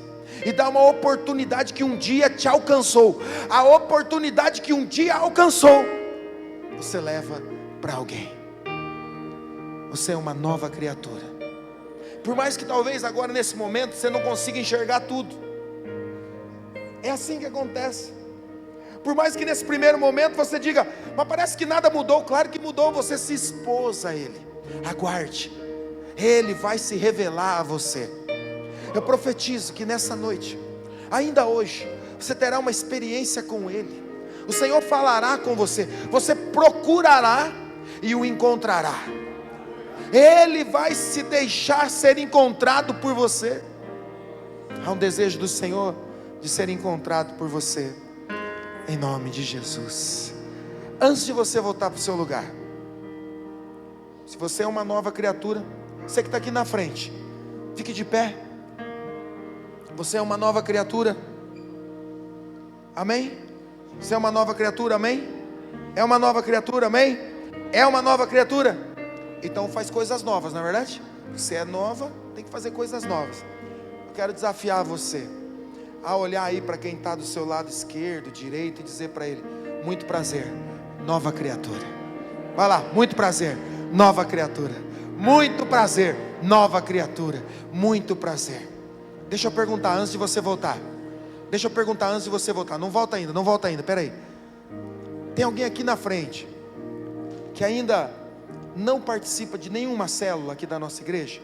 S1: E dá uma oportunidade que um dia te alcançou. A oportunidade que um dia alcançou, você leva para alguém. Você é uma nova criatura. Por mais que talvez agora nesse momento você não consiga enxergar tudo. É assim que acontece. Por mais que nesse primeiro momento você diga, mas parece que nada mudou. Claro que mudou, você se expôs a Ele. Aguarde, Ele vai se revelar a você. Eu profetizo que nessa noite, ainda hoje, você terá uma experiência com Ele. O Senhor falará com você. Você procurará e o encontrará. Ele vai se deixar ser encontrado por você. Há um desejo do Senhor de ser encontrado por você, em nome de Jesus. Antes de você voltar para o seu lugar, se você é uma nova criatura, você que está aqui na frente, fique de pé. Você é uma nova criatura, amém? Você é uma nova criatura, amém? É uma nova criatura, amém? É uma nova criatura. Então faz coisas novas, não é verdade? Você é nova, tem que fazer coisas novas. Eu quero desafiar você a olhar aí para quem está do seu lado esquerdo, direito, e dizer para ele, muito prazer, nova criatura. Vai lá, muito prazer, nova criatura. Muito prazer, nova criatura. Muito prazer. Deixa eu perguntar antes de você voltar. Não volta ainda, peraí. Tem alguém aqui na frente que ainda não participa de nenhuma célula aqui da nossa igreja?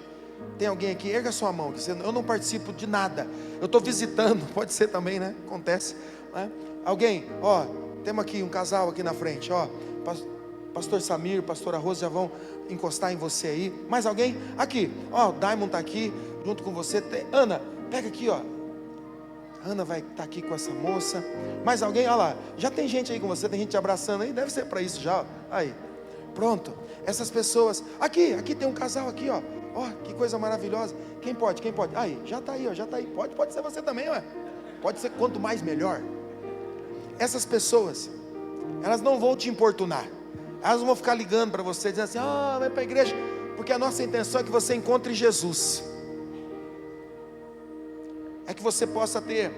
S1: Tem alguém aqui? Erga sua mão, dizendo, eu não participo de nada, eu estou visitando. Pode ser também, né? Acontece, né? Alguém, ó, temos aqui um casal aqui na frente, ó, pastor Samir, pastora Rosa já vão encostar em você aí. Mais alguém? Aqui, ó, o Daimon está aqui junto com você. Ana, pega aqui, ó, Ana vai estar aqui com essa moça. Mais alguém? Olha lá, já tem gente aí com você, tem gente te abraçando aí, deve ser para isso já, ó. Aí, pronto, essas pessoas, aqui tem um casal aqui, ó, que coisa maravilhosa. Quem pode? Aí, já está aí, pode ser você também, ué. Pode ser, quanto mais melhor. Essas pessoas, elas não vão te importunar, elas não vão ficar ligando para você, dizendo assim, vai para a igreja, porque a nossa intenção é que você encontre Jesus, é que você possa ter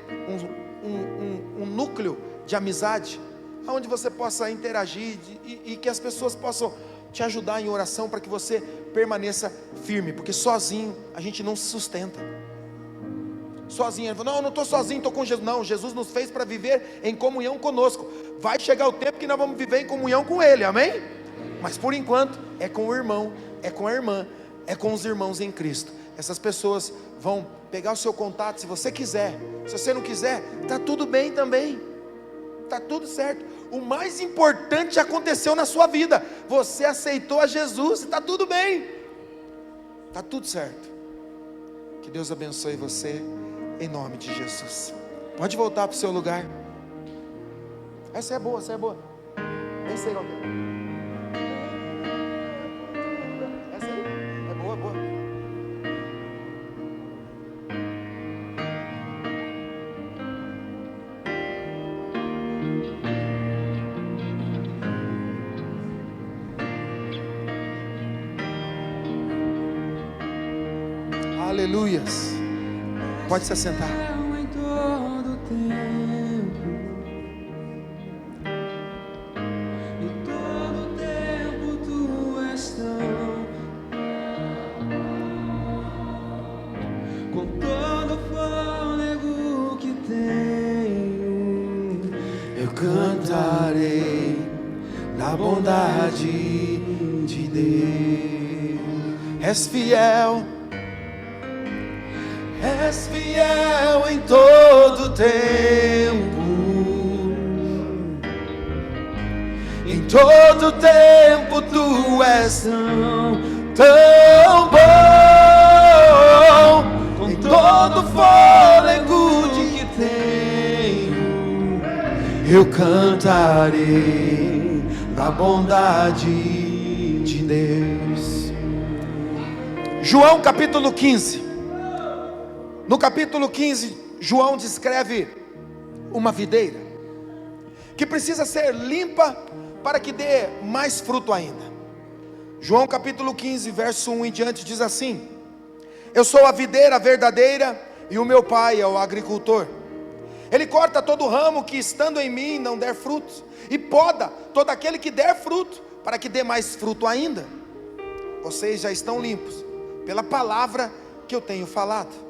S1: um núcleo de amizade, onde você possa interagir e que as pessoas possam te ajudar em oração para que você permaneça firme, porque sozinho a gente não se sustenta. Sozinho, ele falou, não, eu não estou sozinho, estou com Jesus. Não, Jesus nos fez para viver em comunhão conosco. Vai chegar o tempo que nós vamos viver em comunhão com Ele, amém? Mas por enquanto é com o irmão, é com a irmã, é com os irmãos em Cristo. Essas pessoas vão pegar o seu contato, se você quiser. Se você não quiser, está tudo bem também, está tudo certo. O mais importante aconteceu na sua vida, você aceitou a Jesus e está tudo bem, está tudo certo. Que Deus abençoe você, em nome de Jesus. Pode voltar para o seu lugar. Essa é boa, essa aí, ó. Essa aí, é boa. Aleluias. Pode se assentar.
S2: Em todo tempo, em todo tempo tu és tão, com todo o fôlego que tenho, eu cantarei na bondade de Deus.
S1: És fiel,
S2: és fiel em todo tempo. Em todo tempo tu és tão bom. Com todo fôlego que tenho, eu cantarei da bondade de Deus.
S1: João capítulo 15. No capítulo 15, João descreve uma videira que precisa ser limpa para que dê mais fruto ainda. João capítulo 15, verso 1 em diante diz assim: eu sou a videira verdadeira e o meu pai é o agricultor. Ele corta todo ramo que estando em mim não der frutos, e poda todo aquele que der fruto, para que dê mais fruto ainda. Vocês já estão limpos pela palavra que eu tenho falado.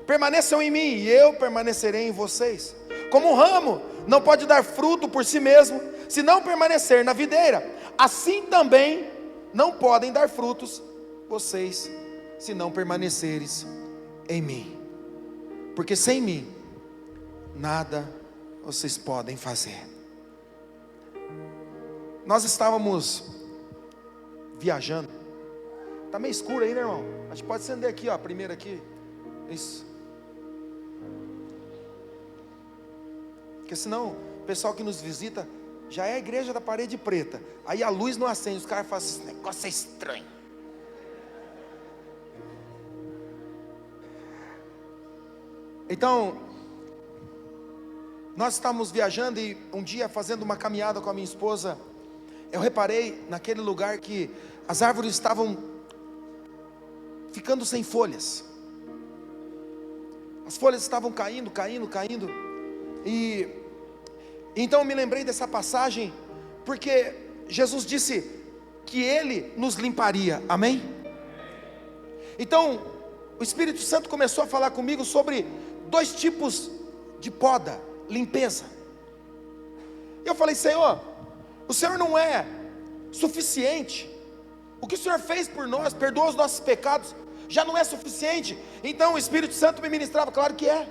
S1: Permaneçam em mim e eu permanecerei em vocês. Como um ramo não pode dar fruto por si mesmo, se não permanecer na videira, assim também não podem dar frutos vocês, se não permaneceres em mim. Porque sem mim nada vocês podem fazer. Nós estávamos viajando. Está meio escuro aí, né, irmão? A gente pode acender aqui, ó, a primeira aqui. Isso. Porque senão, o pessoal que nos visita já é a igreja da parede preta. Aí a luz não acende, os caras falam assim, esse negócio é estranho. Então, nós estávamos viajando e um dia fazendo uma caminhada com a minha esposa, eu reparei naquele lugar que as árvores estavam ficando sem folhas. As folhas estavam caindo. E então eu me lembrei dessa passagem, porque Jesus disse que Ele nos limparia, amém? Então, o Espírito Santo começou a falar comigo sobre 2 tipos de poda, limpeza. Eu falei: Senhor, o Senhor não é suficiente. O que o Senhor fez por nós, perdoou os nossos pecados, já não é suficiente. Então o Espírito Santo me ministrava, claro que é.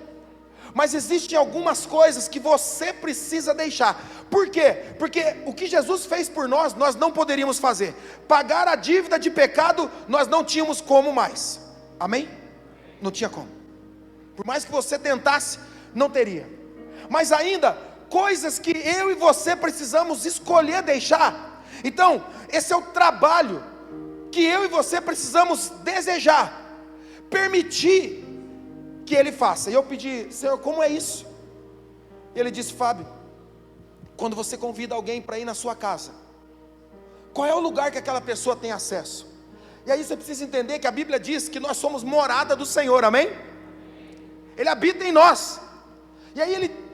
S1: Mas existem algumas coisas que você precisa deixar. Por quê? Porque o que Jesus fez por nós, nós não poderíamos fazer. Pagar a dívida de pecado, nós não tínhamos como mais. Amém? Não tinha como. Por mais que você tentasse, não teria. Mas ainda, coisas que eu e você precisamos escolher deixar. Então, esse é o trabalho que eu e você precisamos desejar, permitir que Ele faça. E eu pedi: Senhor, como é isso? E Ele disse: Fábio, quando você convida alguém para ir na sua casa, qual é o lugar que aquela pessoa tem acesso? E aí você precisa entender que a Bíblia diz que nós somos morada do Senhor, amém? Ele habita em nós. E aí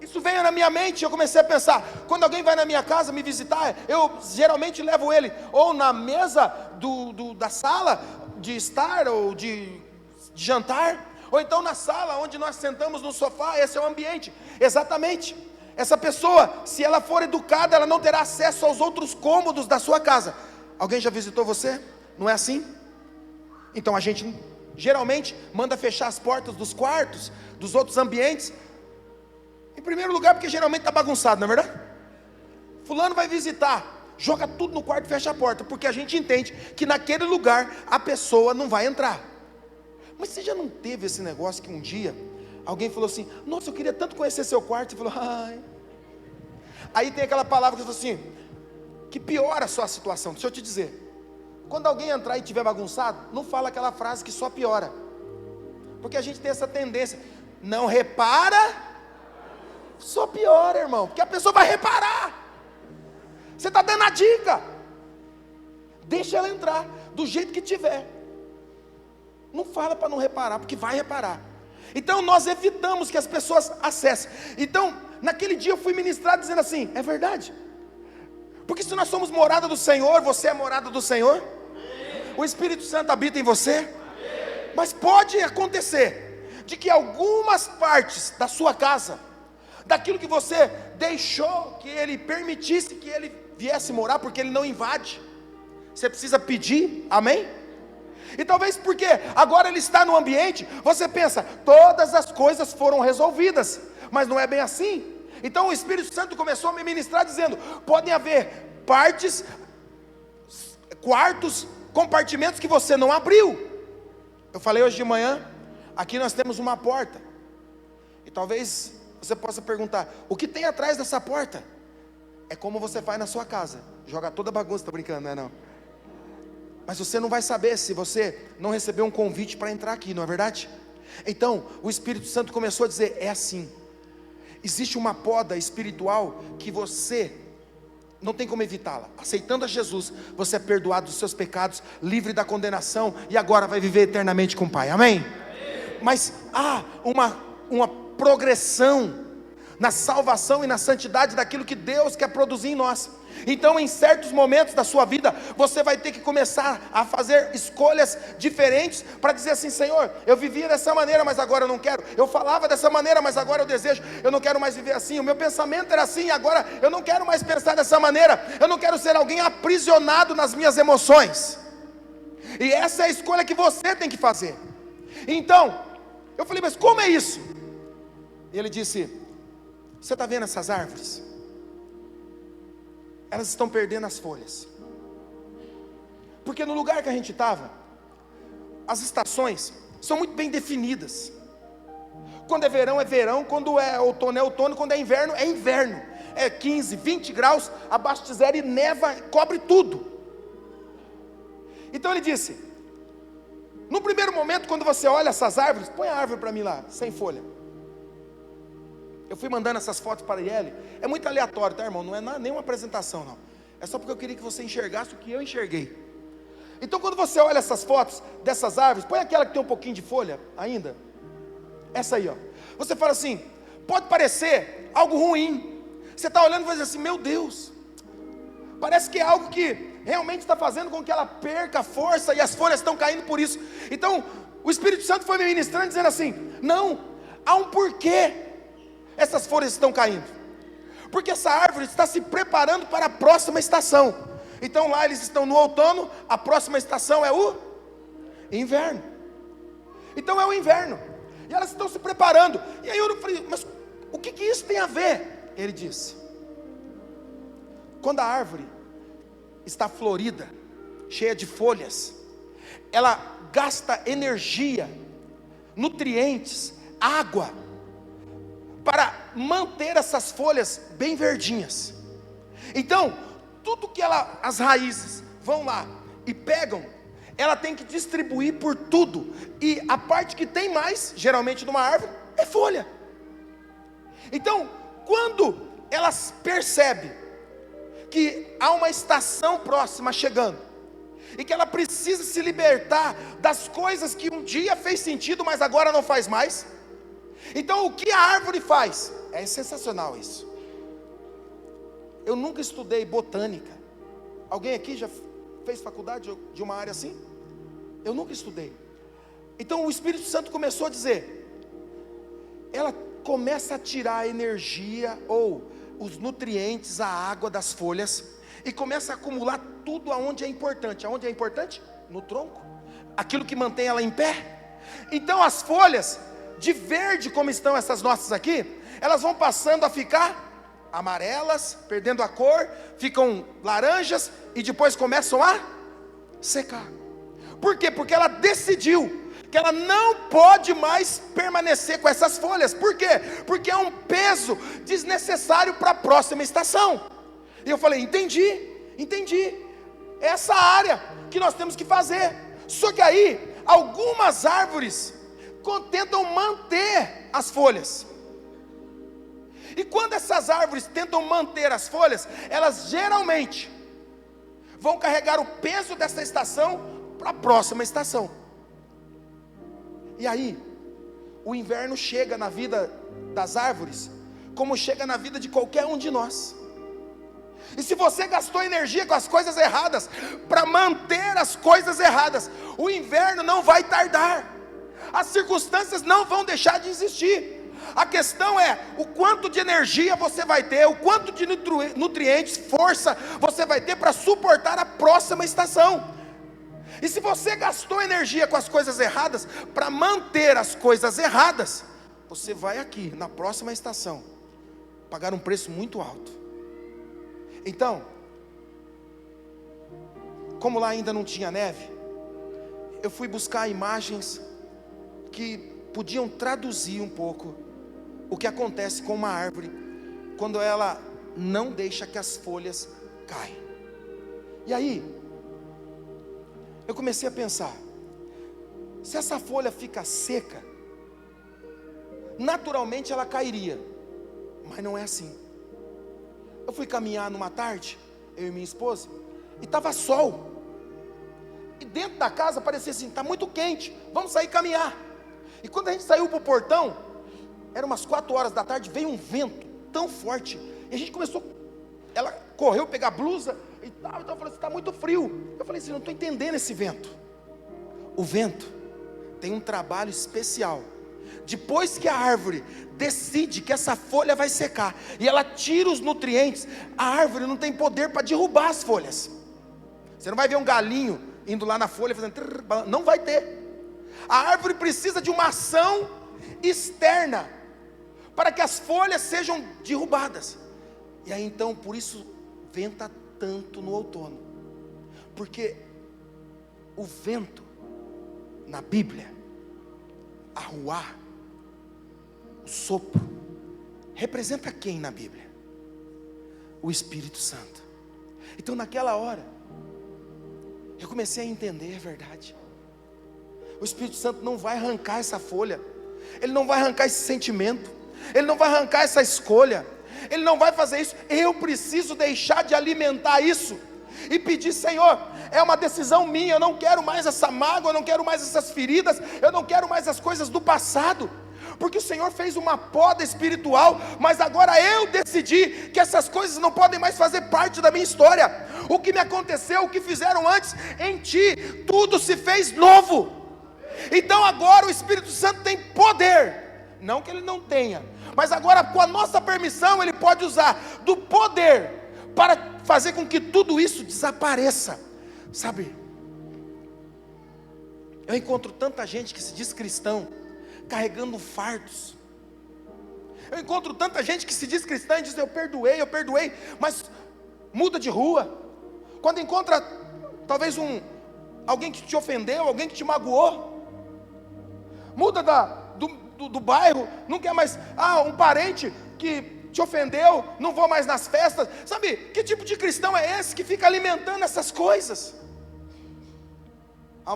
S1: isso veio na minha mente, eu comecei a pensar, quando alguém vai na minha casa me visitar, eu geralmente levo ele ou na mesa da sala de estar, ou de jantar, ou então na sala onde nós sentamos no sofá. Esse é o ambiente, exatamente. Essa pessoa, se ela for educada, ela não terá acesso aos outros cômodos da sua casa. Alguém já visitou você? Não é assim? Então a gente geralmente manda fechar as portas dos quartos, dos outros ambientes. Em primeiro lugar, porque geralmente está bagunçado, não é verdade? Fulano vai visitar, joga tudo no quarto e fecha a porta, porque a gente entende que naquele lugar a pessoa não vai entrar. Mas você já não teve esse negócio que um dia alguém falou assim: nossa, eu queria tanto conhecer seu quarto? Você falou: ai. Aí tem aquela palavra que fala assim, que piora a sua situação. Deixa eu te dizer, quando alguém entrar e estiver bagunçado, não fala aquela frase que só piora, porque a gente tem essa tendência: não repara, só piora, irmão, porque a pessoa vai reparar. Você está dando a dica. Deixa ela entrar do jeito que tiver. Não fala para não reparar, porque vai reparar. Então nós evitamos que as pessoas acessem. Então naquele dia eu fui ministrado dizendo assim: é verdade. Porque se nós somos morada do Senhor, você é morada do Senhor, o Espírito Santo habita em você. Mas pode acontecer de que algumas partes da sua casa, daquilo que você deixou que Ele permitisse que Ele viesse morar, porque Ele não invade, você precisa pedir, amém? E talvez porque agora ele está no ambiente, você pensa, todas as coisas foram resolvidas, mas não é bem assim. Então o Espírito Santo começou a me ministrar dizendo, podem haver partes, quartos, compartimentos que você não abriu. Eu falei hoje de manhã, aqui nós temos uma porta, e talvez você possa perguntar, o que tem atrás dessa porta? É como você faz na sua casa, joga toda bagunça, estou brincando, não é não? Mas você não vai saber se você não receber um convite para entrar aqui, não é verdade? Então o Espírito Santo começou a dizer, é assim, existe uma poda espiritual que você não tem como evitá-la. Aceitando a Jesus, você é perdoado dos seus pecados, livre da condenação, e agora vai viver eternamente com o Pai, amém? Mas há uma progressão na salvação e na santidade daquilo que Deus quer produzir em nós. Então em certos momentos da sua vida, você vai ter que começar a fazer escolhas diferentes, para dizer assim, Senhor, eu vivia dessa maneira, mas agora eu não quero. Eu falava dessa maneira, mas agora eu desejo. Eu não quero mais viver assim, o meu pensamento era assim, agora eu não quero mais pensar dessa maneira. Eu não quero ser alguém aprisionado nas minhas emoções. E essa é a escolha que você tem que fazer. Então, eu falei, mas como é isso? E ele disse, você está vendo essas árvores? Elas estão perdendo as folhas, porque no lugar que a gente estava, as estações são muito bem definidas. Quando é verão, quando é outono, quando é inverno, é 15, 20 graus abaixo de zero, e neva, cobre tudo. Então ele disse, no primeiro momento, quando você olha essas árvores, põe a árvore para mim lá, sem folha. Eu fui mandando essas fotos para ele, é muito aleatório, tá, irmão? Não é nenhuma apresentação, não. É só porque eu queria que você enxergasse o que eu enxerguei. Então quando você olha essas fotos dessas árvores, põe aquela que tem um pouquinho de folha ainda, essa aí, ó. Você fala assim, pode parecer algo ruim. Você está olhando e vai dizer assim, meu Deus, parece que é algo que realmente está fazendo com que ela perca a força, e as folhas estão caindo por isso. Então o Espírito Santo foi me ministrando, dizendo assim, não, há um porquê essas folhas estão caindo, porque essa árvore está se preparando para a próxima estação. Então lá eles estão no outono, a próxima estação é o inverno. Então é o inverno, e elas estão se preparando. E aí eu falei, mas o que isso tem a ver? Ele disse, quando a árvore está florida, cheia de folhas, ela gasta energia, nutrientes, água, para manter essas folhas bem verdinhas. Então, tudo que as raízes vão lá e pegam, ela tem que distribuir por tudo, e a parte que tem mais, geralmente numa árvore, é folha. Então, quando elas percebem que há uma estação próxima chegando, e que ela precisa se libertar das coisas que um dia fez sentido, mas agora não faz mais, então o que a árvore faz? É sensacional isso. Eu nunca estudei botânica. Alguém aqui já fez faculdade de uma área assim? Eu nunca estudei. Então o Espírito Santo começou a dizer, ela começa a tirar a energia ou os nutrientes, a água das folhas, e começa a acumular tudo aonde é importante. Aonde é importante? No tronco, aquilo que mantém ela em pé. Então as folhas de verde, como estão essas nossas aqui, elas vão passando a ficar amarelas, perdendo a cor, ficam laranjas, e depois começam a secar. Por quê? Porque ela decidiu que ela não pode mais permanecer com essas folhas. Por quê? Porque é um peso desnecessário para a próxima estação. E eu falei, entendi, é essa área que nós temos que fazer. Só que aí, algumas árvores tentam manter as folhas, e quando essas árvores tentam manter as folhas, elas geralmente vão carregar o peso dessa estação para a próxima estação. E aí, o inverno chega na vida das árvores, como chega na vida de qualquer um de nós. E se você gastou energia com as coisas erradas, para manter as coisas erradas, o inverno não vai tardar. As circunstâncias não vão deixar de existir. A questão é o quanto de energia você vai ter, o quanto de nutrientes, força você vai ter para suportar a próxima estação. E se você gastou energia com as coisas erradas, para manter as coisas erradas, você vai aqui, na próxima estação, pagar um preço muito alto. Então, como lá ainda não tinha neve, eu fui buscar imagens que podiam traduzir um pouco o que acontece com uma árvore quando ela não deixa que as folhas caem. E aí, eu comecei a pensar, se essa folha fica seca, naturalmente ela cairia, mas não é assim. Eu fui caminhar numa tarde, eu e minha esposa, e estava sol, e dentro da casa parecia assim, está muito quente, vamos sair caminhar. E quando a gente saiu para o portão, era umas 4 horas da tarde, veio um vento tão forte, e a gente começou, ela correu pegar blusa e tal, então eu falei assim, está muito frio. Eu falei assim, não estou entendendo esse vento. O vento tem um trabalho especial. Depois que a árvore decide que essa folha vai secar, e ela tira os nutrientes, a árvore não tem poder para derrubar as folhas. Você não vai ver um galinho indo lá na folha fazendo trrr, não vai ter. A árvore precisa de uma ação externa para que as folhas sejam derrubadas. E aí então, por isso venta tanto no outono, porque o vento na Bíblia, a ruá, o sopro, representa quem na Bíblia? O Espírito Santo. Então naquela hora eu comecei a entender a verdade. O Espírito Santo não vai arrancar essa folha, ele não vai arrancar esse sentimento, ele não vai arrancar essa escolha, ele não vai fazer isso. Eu preciso deixar de alimentar isso e pedir, Senhor, é uma decisão minha, eu não quero mais essa mágoa, eu não quero mais essas feridas, eu não quero mais as coisas do passado, porque o Senhor fez uma poda espiritual, mas agora eu decidi que essas coisas não podem mais fazer parte da minha história. O que me aconteceu, o que fizeram antes, em Ti, tudo se fez novo. Então agora o Espírito Santo tem poder, não que Ele não tenha, mas agora com a nossa permissão Ele pode usar do poder para fazer com que tudo isso desapareça. Sabe, eu encontro tanta gente que se diz cristão, carregando fardos. Eu encontro tanta gente que se diz cristã e diz, eu perdoei, mas muda de rua. Quando encontra talvez alguém que te ofendeu, alguém que te magoou, muda do bairro, não quer mais, um parente que te ofendeu, não vou mais nas festas. Sabe, que tipo de cristão é esse que fica alimentando essas coisas? Há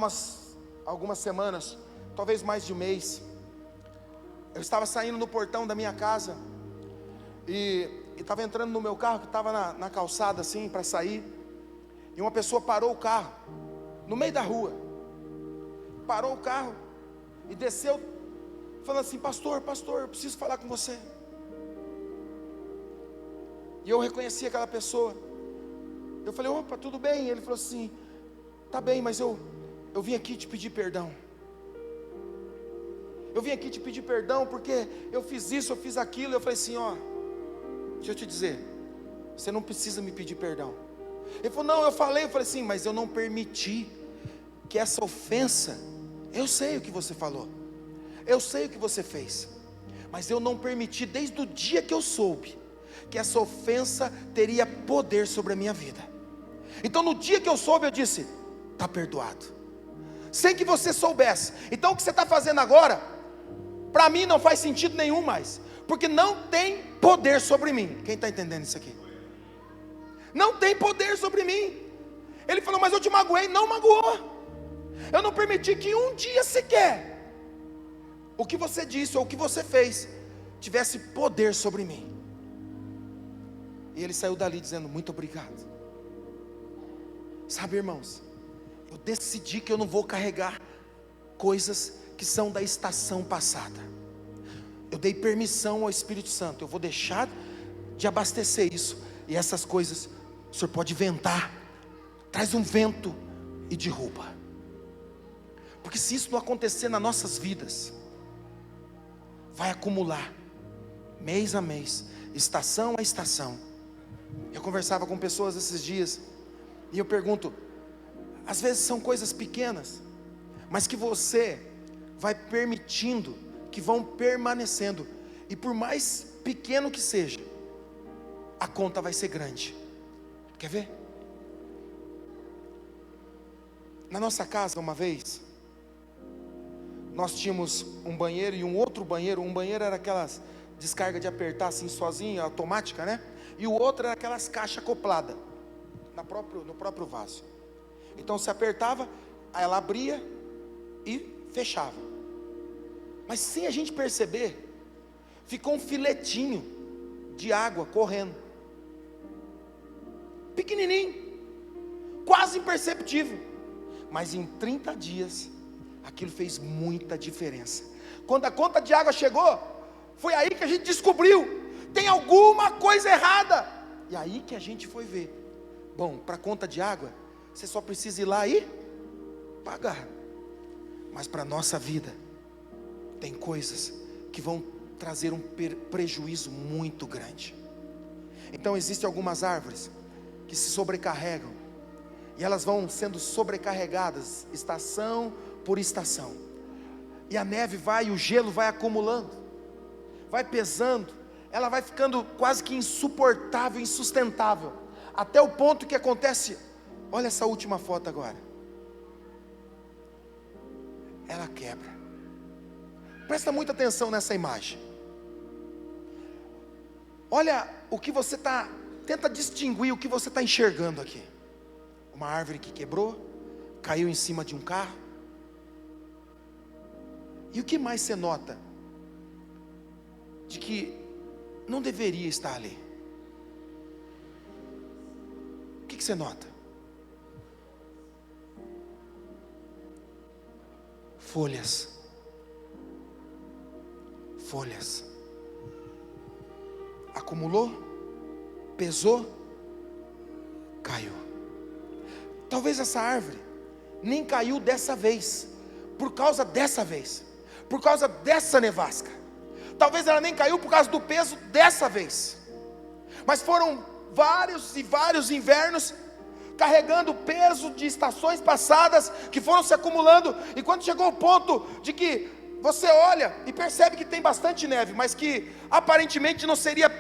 S1: algumas semanas, talvez mais de um mês, eu estava saindo no portão da minha casa, e estava entrando no meu carro, que estava na calçada assim, para sair, e uma pessoa parou o carro, no meio da rua, parou o carro, e desceu, falando assim, pastor, eu preciso falar com você. E eu reconheci aquela pessoa. Eu falei, opa, tudo bem? Ele falou assim, tá bem, mas eu vim aqui te pedir perdão. Eu vim aqui te pedir perdão porque eu fiz isso, eu fiz aquilo. Eu falei assim, deixa eu te dizer, você não precisa me pedir perdão. Ele falou, não, eu falei assim, mas eu não permiti que essa ofensa, eu sei o que você falou, eu sei o que você fez, mas eu não permiti desde o dia que eu soube que essa ofensa teria poder sobre a minha vida. Então no dia que eu soube, eu disse, está perdoado, sem que você soubesse. Então o que você está fazendo agora, para mim não faz sentido nenhum mais, porque não tem poder sobre mim. Quem está entendendo isso aqui? Não tem poder sobre mim. Ele falou, mas eu te magoei. Não magoou. Eu não permiti que um dia sequer o que você disse ou o que você fez tivesse poder sobre mim. E ele saiu dali dizendo, muito obrigado. Sabe, irmãos, eu decidi que eu não vou carregar coisas que são da estação passada. Eu dei permissão ao Espírito Santo, eu vou deixar de abastecer isso, e essas coisas o Senhor pode ventar, traz um vento e derruba. Porque se isso não acontecer nas nossas vidas, vai acumular, mês a mês, estação a estação. Eu conversava com pessoas esses dias, e eu pergunto, Às vezes são coisas pequenas, mas que você vai permitindo, que vão permanecendo, e por mais pequeno que seja, a conta vai ser grande. Quer ver? Na nossa casa, uma vez, nós tínhamos um banheiro e um outro banheiro. Um banheiro era aquelas descarga de apertar assim sozinho, automática, né? E o outro era aquelas caixas acopladas no próprio vaso. Então se apertava, aí ela abria e fechava. Mas sem a gente perceber, ficou um filetinho de água correndo, pequenininho, quase imperceptível. Mas em 30 dias, aquilo fez muita diferença. Quando a conta de água chegou, foi aí que a gente descobriu, tem alguma coisa errada. E aí que a gente foi ver. Bom, para a conta de água, você só precisa ir lá e pagar. Mas para a nossa vida, tem coisas que vão trazer um prejuízo muito grande. Então existem algumas árvores que se sobrecarregam, e elas vão sendo sobrecarregadas, estação por estação, e a neve vai, e o gelo vai acumulando, vai pesando, ela vai ficando quase que insuportável, insustentável, até o ponto que acontece, olha essa última foto agora, ela quebra. Presta muita atenção nessa imagem. Olha o que você está, tenta distinguir o que você está enxergando aqui. Uma árvore que quebrou, caiu em cima de um carro. E o que mais você nota? De que não deveria estar ali. O que você nota? Folhas. Folhas. Acumulou, pesou, caiu. Talvez essa árvore nem caiu dessa vez, por causa dessa vez, por causa dessa nevasca. Talvez ela nem caiu por causa do peso dessa vez, mas foram vários e vários invernos carregando o peso de estações passadas que foram se acumulando, e quando chegou o ponto de que você olha e percebe que tem bastante neve, mas que aparentemente não seria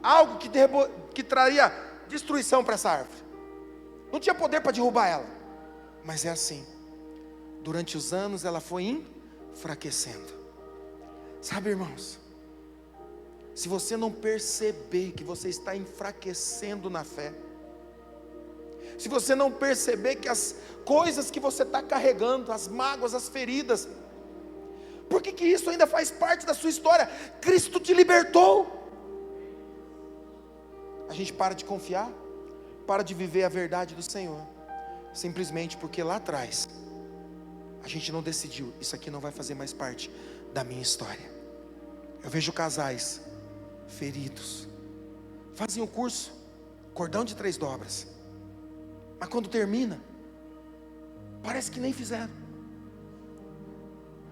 S1: algo que traria destruição para essa árvore, não tinha poder para derrubar ela, mas é assim, durante os anos ela foi enfraquecendo. Sabe, irmãos, se você não perceber que você está enfraquecendo na fé, se você não perceber que as coisas que você está carregando, as mágoas, as feridas, por que isso ainda faz parte da sua história? Cristo te libertou. A gente para de confiar, para de viver a verdade do Senhor, simplesmente porque lá atrás a gente não decidiu, isso aqui não vai fazer mais parte da minha história. Eu vejo casais feridos, fazem o curso, cordão de 3 dobras, mas quando termina, parece que nem fizeram,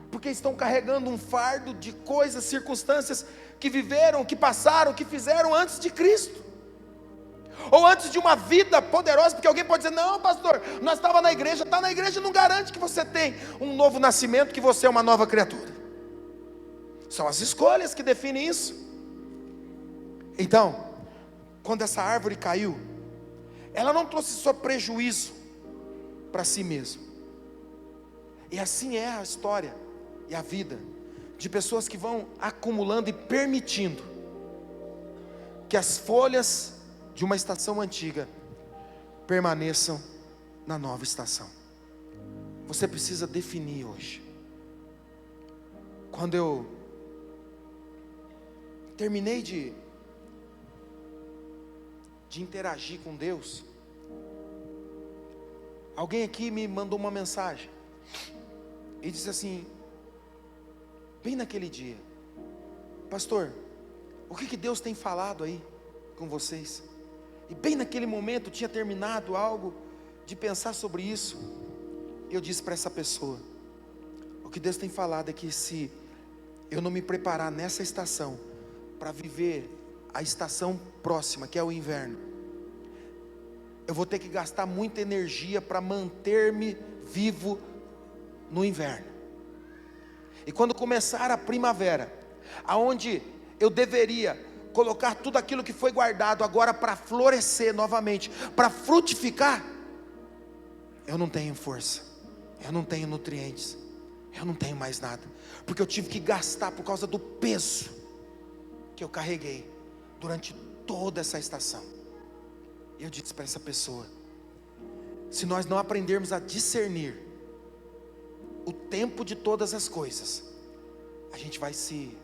S1: porque estão carregando um fardo de coisas, circunstâncias que viveram, que passaram, que fizeram antes de Cristo, ou antes de uma vida poderosa. Porque alguém pode dizer: não, pastor, nós estávamos na igreja. Está na igreja não garante que você tem um novo nascimento, que você é uma nova criatura. São as escolhas que definem isso. Então, quando essa árvore caiu, ela não trouxe só prejuízo para si mesma. E assim é a história e a vida de pessoas que vão acumulando e permitindo que as folhas de uma estação antiga permaneçam na nova estação. Você precisa definir hoje. Quando eu terminei de interagir com Deus, alguém aqui me mandou uma mensagem e disse assim, bem naquele dia: pastor, o que Deus tem falado aí com vocês? E bem naquele momento tinha terminado algo de pensar sobre isso. Eu disse para essa pessoa: o que Deus tem falado é que se eu não me preparar nessa estação para viver a estação próxima, que é o inverno, eu vou ter que gastar muita energia para manter-me vivo no inverno. E quando começar a primavera, aonde eu deveria colocar tudo aquilo que foi guardado agora para florescer novamente, para frutificar, eu não tenho força, eu não tenho nutrientes, eu não tenho mais nada, porque eu tive que gastar por causa do peso que eu carreguei durante toda essa estação. E eu disse para essa pessoa: se nós não aprendermos a discernir o tempo de todas as coisas, a gente vai se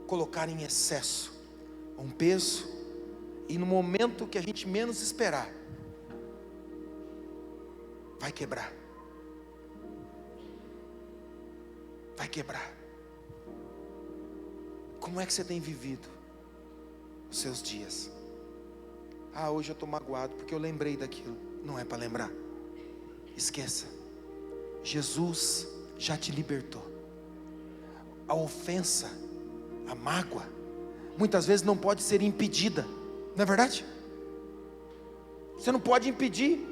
S1: colocar em excesso, um peso, e no momento que a gente menos esperar, vai quebrar. Vai quebrar. Como é que você tem vivido os seus dias? Ah, hoje eu estou magoado porque eu lembrei daquilo. Não é para lembrar. Esqueça. Jesus já te libertou. A ofensa, a mágoa, muitas vezes não pode ser impedida, não é verdade? Você não pode impedir,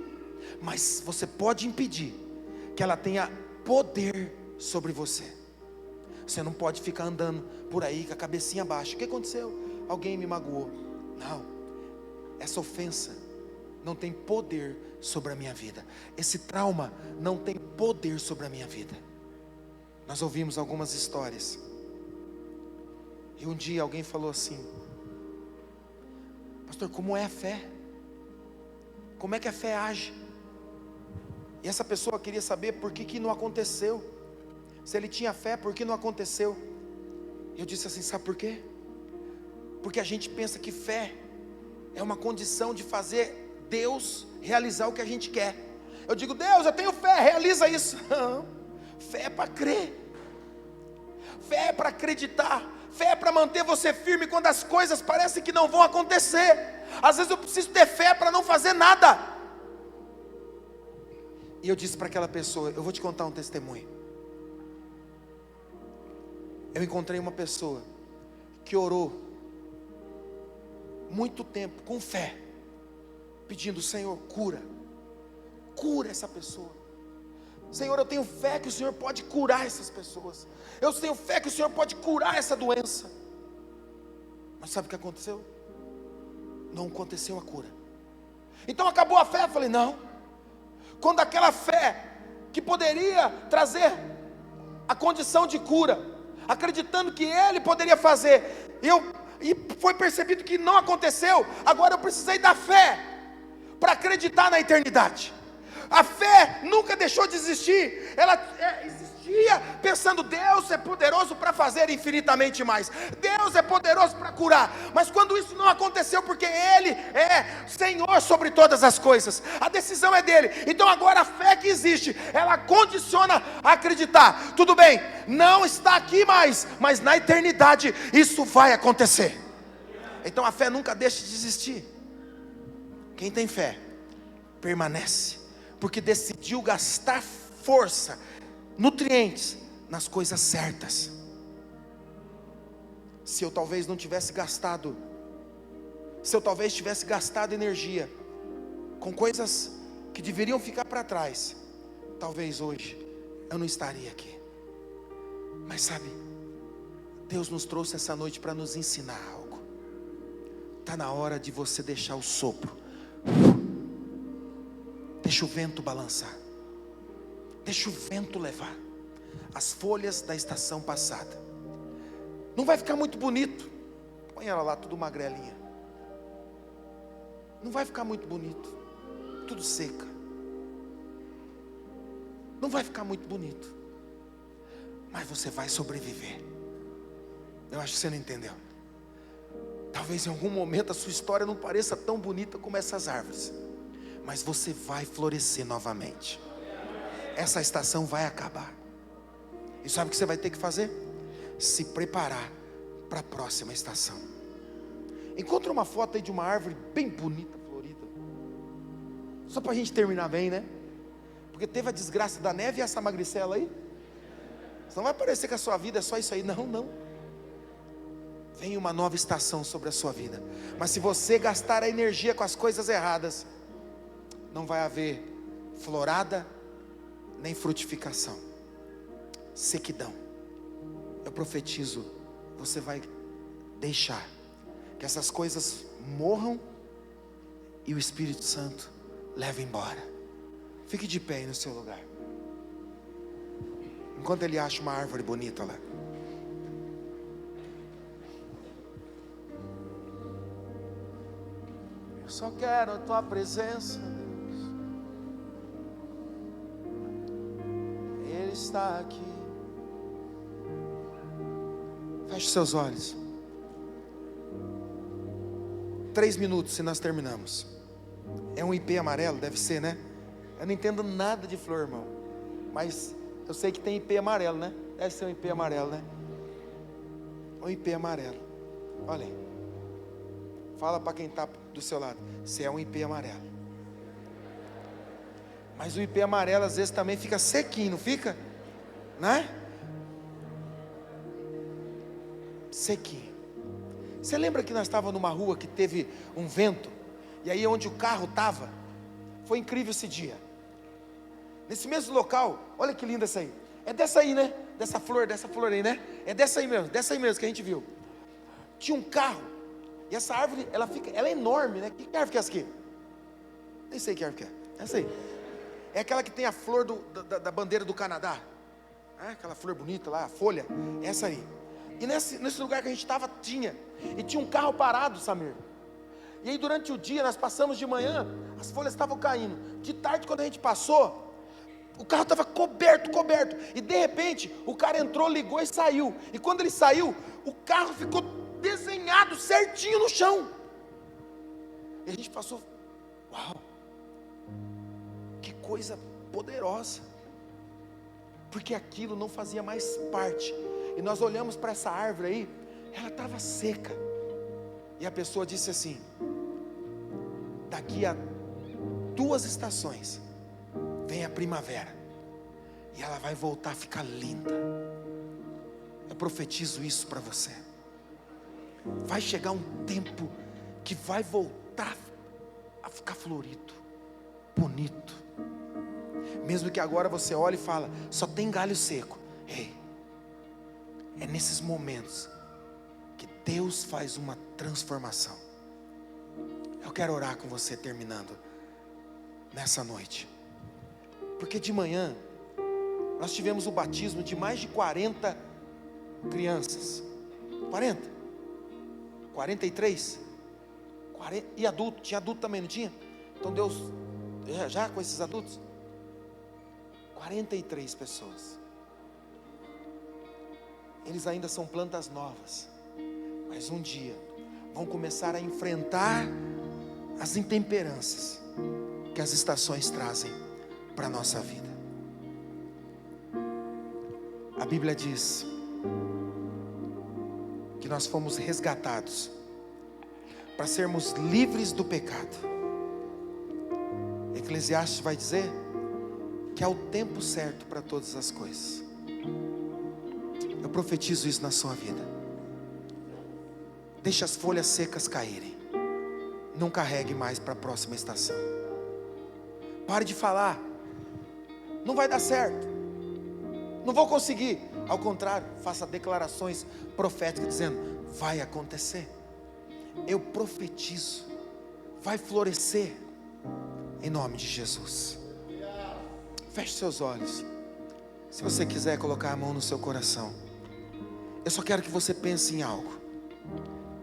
S1: mas você pode impedir que ela tenha poder sobre você. Você não pode ficar andando por aí com a cabecinha baixa. O que aconteceu? Alguém me magoou. Não, essa ofensa não tem poder sobre a minha vida. Esse trauma não tem poder sobre a minha vida. Nós ouvimos algumas histórias, e um dia alguém falou assim: pastor, como é a fé? Como é que a fé age? E essa pessoa queria saber por que não aconteceu. Se ele tinha fé, por que não aconteceu? E eu disse assim: sabe por quê? Porque a gente pensa que fé é uma condição de fazer Deus realizar o que a gente quer. Eu digo: Deus, eu tenho fé, realiza isso. Não, fé é para crer, fé é para acreditar, fé é para manter você firme quando as coisas parecem que não vão acontecer. Às vezes eu preciso ter fé para não fazer nada. E eu disse para aquela pessoa: eu vou te contar um testemunho. Eu encontrei uma pessoa que orou muito tempo com fé, pedindo: Senhor, cura essa pessoa. Senhor, eu tenho fé que o Senhor pode curar essas pessoas. Eu tenho fé que o Senhor pode curar essa doença. Mas sabe o que aconteceu? Não aconteceu a cura. Então acabou a fé. Eu falei: não. Quando aquela fé que poderia trazer a condição de cura, acreditando que Ele poderia fazer, e foi percebido que não aconteceu, agora eu precisei da fé para acreditar na eternidade. A fé nunca deixou de existir, ela existia pensando: Deus é poderoso para fazer infinitamente mais, Deus é poderoso para curar. Mas quando isso não aconteceu, porque Ele é Senhor sobre todas as coisas, a decisão é dele. Então agora a fé que existe, ela condiciona a acreditar. Tudo bem, não está aqui mais, mas na eternidade isso vai acontecer. Então a fé nunca deixa de existir. Quem tem fé permanece, porque decidiu gastar força, nutrientes nas coisas certas. Se eu talvez não tivesse gastado, se eu talvez tivesse gastado energia com coisas que deveriam ficar para trás, talvez hoje eu não estaria aqui. Mas sabe, Deus nos trouxe essa noite para nos ensinar algo. Está na hora de você deixar o sopro. Deixa o vento balançar, deixa o vento levar as folhas da estação passada. Não vai ficar muito bonito. Põe ela lá tudo magrelinha. Não vai ficar muito bonito, tudo seca. Não vai ficar muito bonito, mas você vai sobreviver. Eu acho que você não entendeu. Talvez em algum momento a sua história não pareça tão bonita como essas árvores, mas você vai florescer novamente. Essa estação vai acabar. E sabe o que você vai ter que fazer? Se preparar para a próxima estação. Encontra uma foto aí de uma árvore bem bonita, florida. Só para a gente terminar bem, né? Porque teve a desgraça da neve e essa magricela aí. Não vai parecer que a sua vida é só isso aí. Não, não. vem uma nova estação sobre a sua vida. Mas se você gastar a energia com as coisas erradas, não vai haver florada, nem frutificação, sequidão. Eu profetizo, você vai deixar que essas coisas morram e o Espírito Santo leve embora. Fique de pé aí no seu lugar, enquanto ele acha uma árvore bonita lá. Eu só quero a tua presença, Deus. Ele está aqui. Feche seus olhos. 3 minutos e nós terminamos. É um IP amarelo, deve ser, né? Eu não entendo nada de flor, irmão, mas eu sei que tem IP amarelo, né? Deve ser um IP amarelo, né? Um IP amarelo. Olha aí. Fala para quem está do seu lado, se é um IP amarelo. Mas o IP amarelo às vezes também fica sequinho, não fica? Né? Sequinho. Você lembra que nós estávamos numa rua que teve um vento, e aí onde o carro estava, foi incrível esse dia. Nesse mesmo local, olha que linda essa aí. É dessa aí, né? Dessa flor aí, né? É dessa aí mesmo que a gente viu. Tinha um carro, e essa árvore, ela é enorme, né? Que árvore que é essa aqui? Nem sei que árvore que é. Essa aí. É aquela que tem a flor da bandeira do Canadá. É aquela flor bonita lá, a folha. Essa aí. E nesse lugar que a gente estava, tinha um carro parado, Samir. E aí durante o dia, nós passamos de manhã, as folhas estavam caindo. De tarde, quando a gente passou, o carro estava coberto. E de repente, o cara entrou, ligou e saiu. E quando ele saiu, o carro ficou desenhado certinho no chão. E a gente passou, uau, que coisa poderosa. Porque aquilo não fazia mais parte. E nós olhamos para essa árvore aí, ela estava seca. E a pessoa disse assim: daqui a 2 estações vem a primavera, e ela vai voltar a ficar linda. Eu profetizo isso para você. Vai chegar um tempo que vai voltar a ficar florido, bonito. Mesmo que agora você olhe e fala, só tem galho seco. Ei, é nesses momentos que Deus faz uma transformação. Eu quero orar com você terminando nessa noite, porque de manhã nós tivemos o batismo de mais de 40 crianças. 43 e adulto, tinha adulto também, não tinha? Então Deus, já com esses adultos, 43 pessoas. Eles ainda são plantas novas, mas um dia vão começar a enfrentar as intemperanças que as estações trazem para a nossa vida. A Bíblia diz que nós fomos resgatados para sermos livres do pecado. Eclesiastes vai dizer que há o tempo certo para todas as coisas. Eu profetizo isso na sua vida. Deixe as folhas secas caírem. Não carregue mais para a próxima estação. Pare de falar, não vai dar certo, não vou conseguir. Ao contrário, faça declarações proféticas dizendo, vai acontecer. Eu profetizo, vai florescer em nome de Jesus. Feche seus olhos. Se você quiser colocar a mão no seu coração, eu só quero que você pense em algo.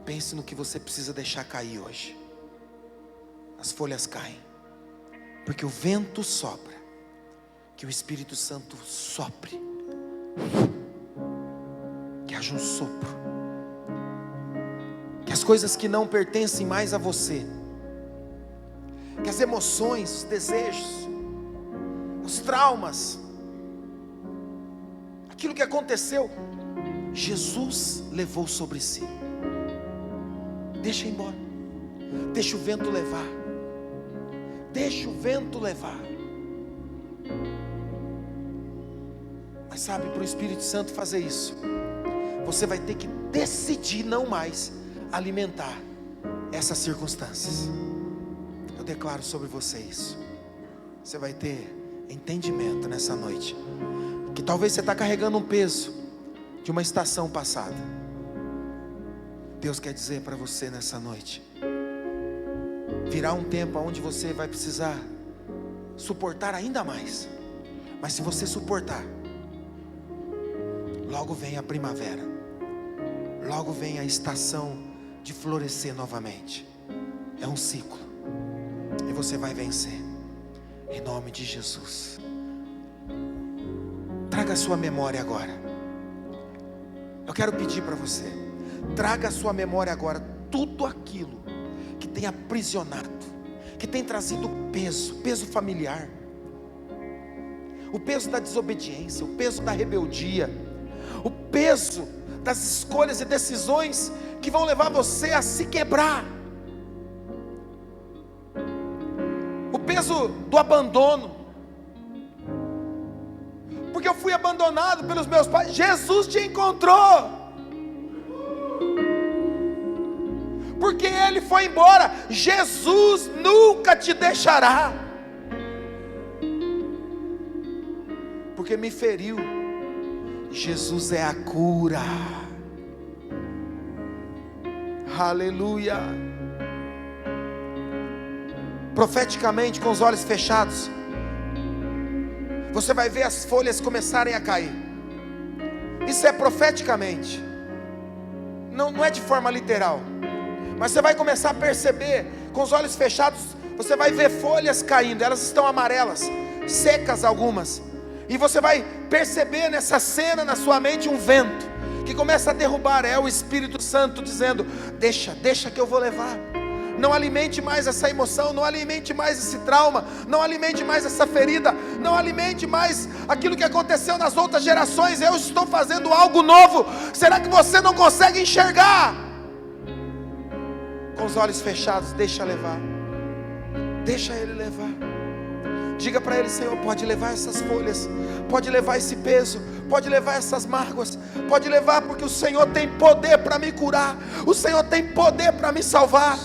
S1: Pense no que você precisa deixar cair hoje. As folhas caem, porque o vento sopra. Que o Espírito Santo sopre, que haja um sopro, que as coisas que não pertencem mais a você, que as emoções, os desejos, os traumas, aquilo que aconteceu, Jesus levou sobre si. Deixa ir embora, deixa o vento levar, deixa o vento levar. Mas sabe, para o Espírito Santo fazer isso, você vai ter que decidir não mais alimentar essas circunstâncias. Eu declaro sobre você isso. Você vai ter entendimento nessa noite, que talvez você está carregando um peso de uma estação passada. Deus quer dizer para você nessa noite, virá um tempo onde você vai precisar suportar ainda mais. Mas se você suportar, logo vem a primavera, logo vem a estação de florescer novamente. É um ciclo, e você vai vencer, em nome de Jesus. Traga a sua memória agora. Eu quero pedir para você, traga a sua memória agora tudo aquilo que tem aprisionado, que tem trazido peso familiar, o peso da desobediência, o peso da rebeldia, o peso das escolhas e decisões que vão levar você a se quebrar, o peso do abandono, porque eu fui abandonado pelos meus pais. Jesus te encontrou, porque Ele foi embora. Jesus nunca te deixará, porque me feriu. Jesus é a cura. Aleluia. Profeticamente, com os olhos fechados, você vai ver as folhas começarem a cair. Isso é profeticamente, não é de forma literal, mas você vai começar a perceber, com os olhos fechados, você vai ver folhas caindo. Elas estão amarelas, secas algumas, e você vai perceber nessa cena na sua mente um vento que começa a derrubar. É o Espírito Santo dizendo: deixa que eu vou levar. Não alimente mais essa emoção, não alimente mais esse trauma, não alimente mais essa ferida, não alimente mais aquilo que aconteceu nas outras gerações. Eu estou fazendo algo novo. Será que você não consegue enxergar? Com os olhos fechados, deixa levar, deixa Ele levar. Diga para Ele: Senhor, pode levar essas folhas, pode levar esse peso, pode levar essas mágoas, pode levar, porque o Senhor tem poder para me curar, o Senhor tem poder para me salvar.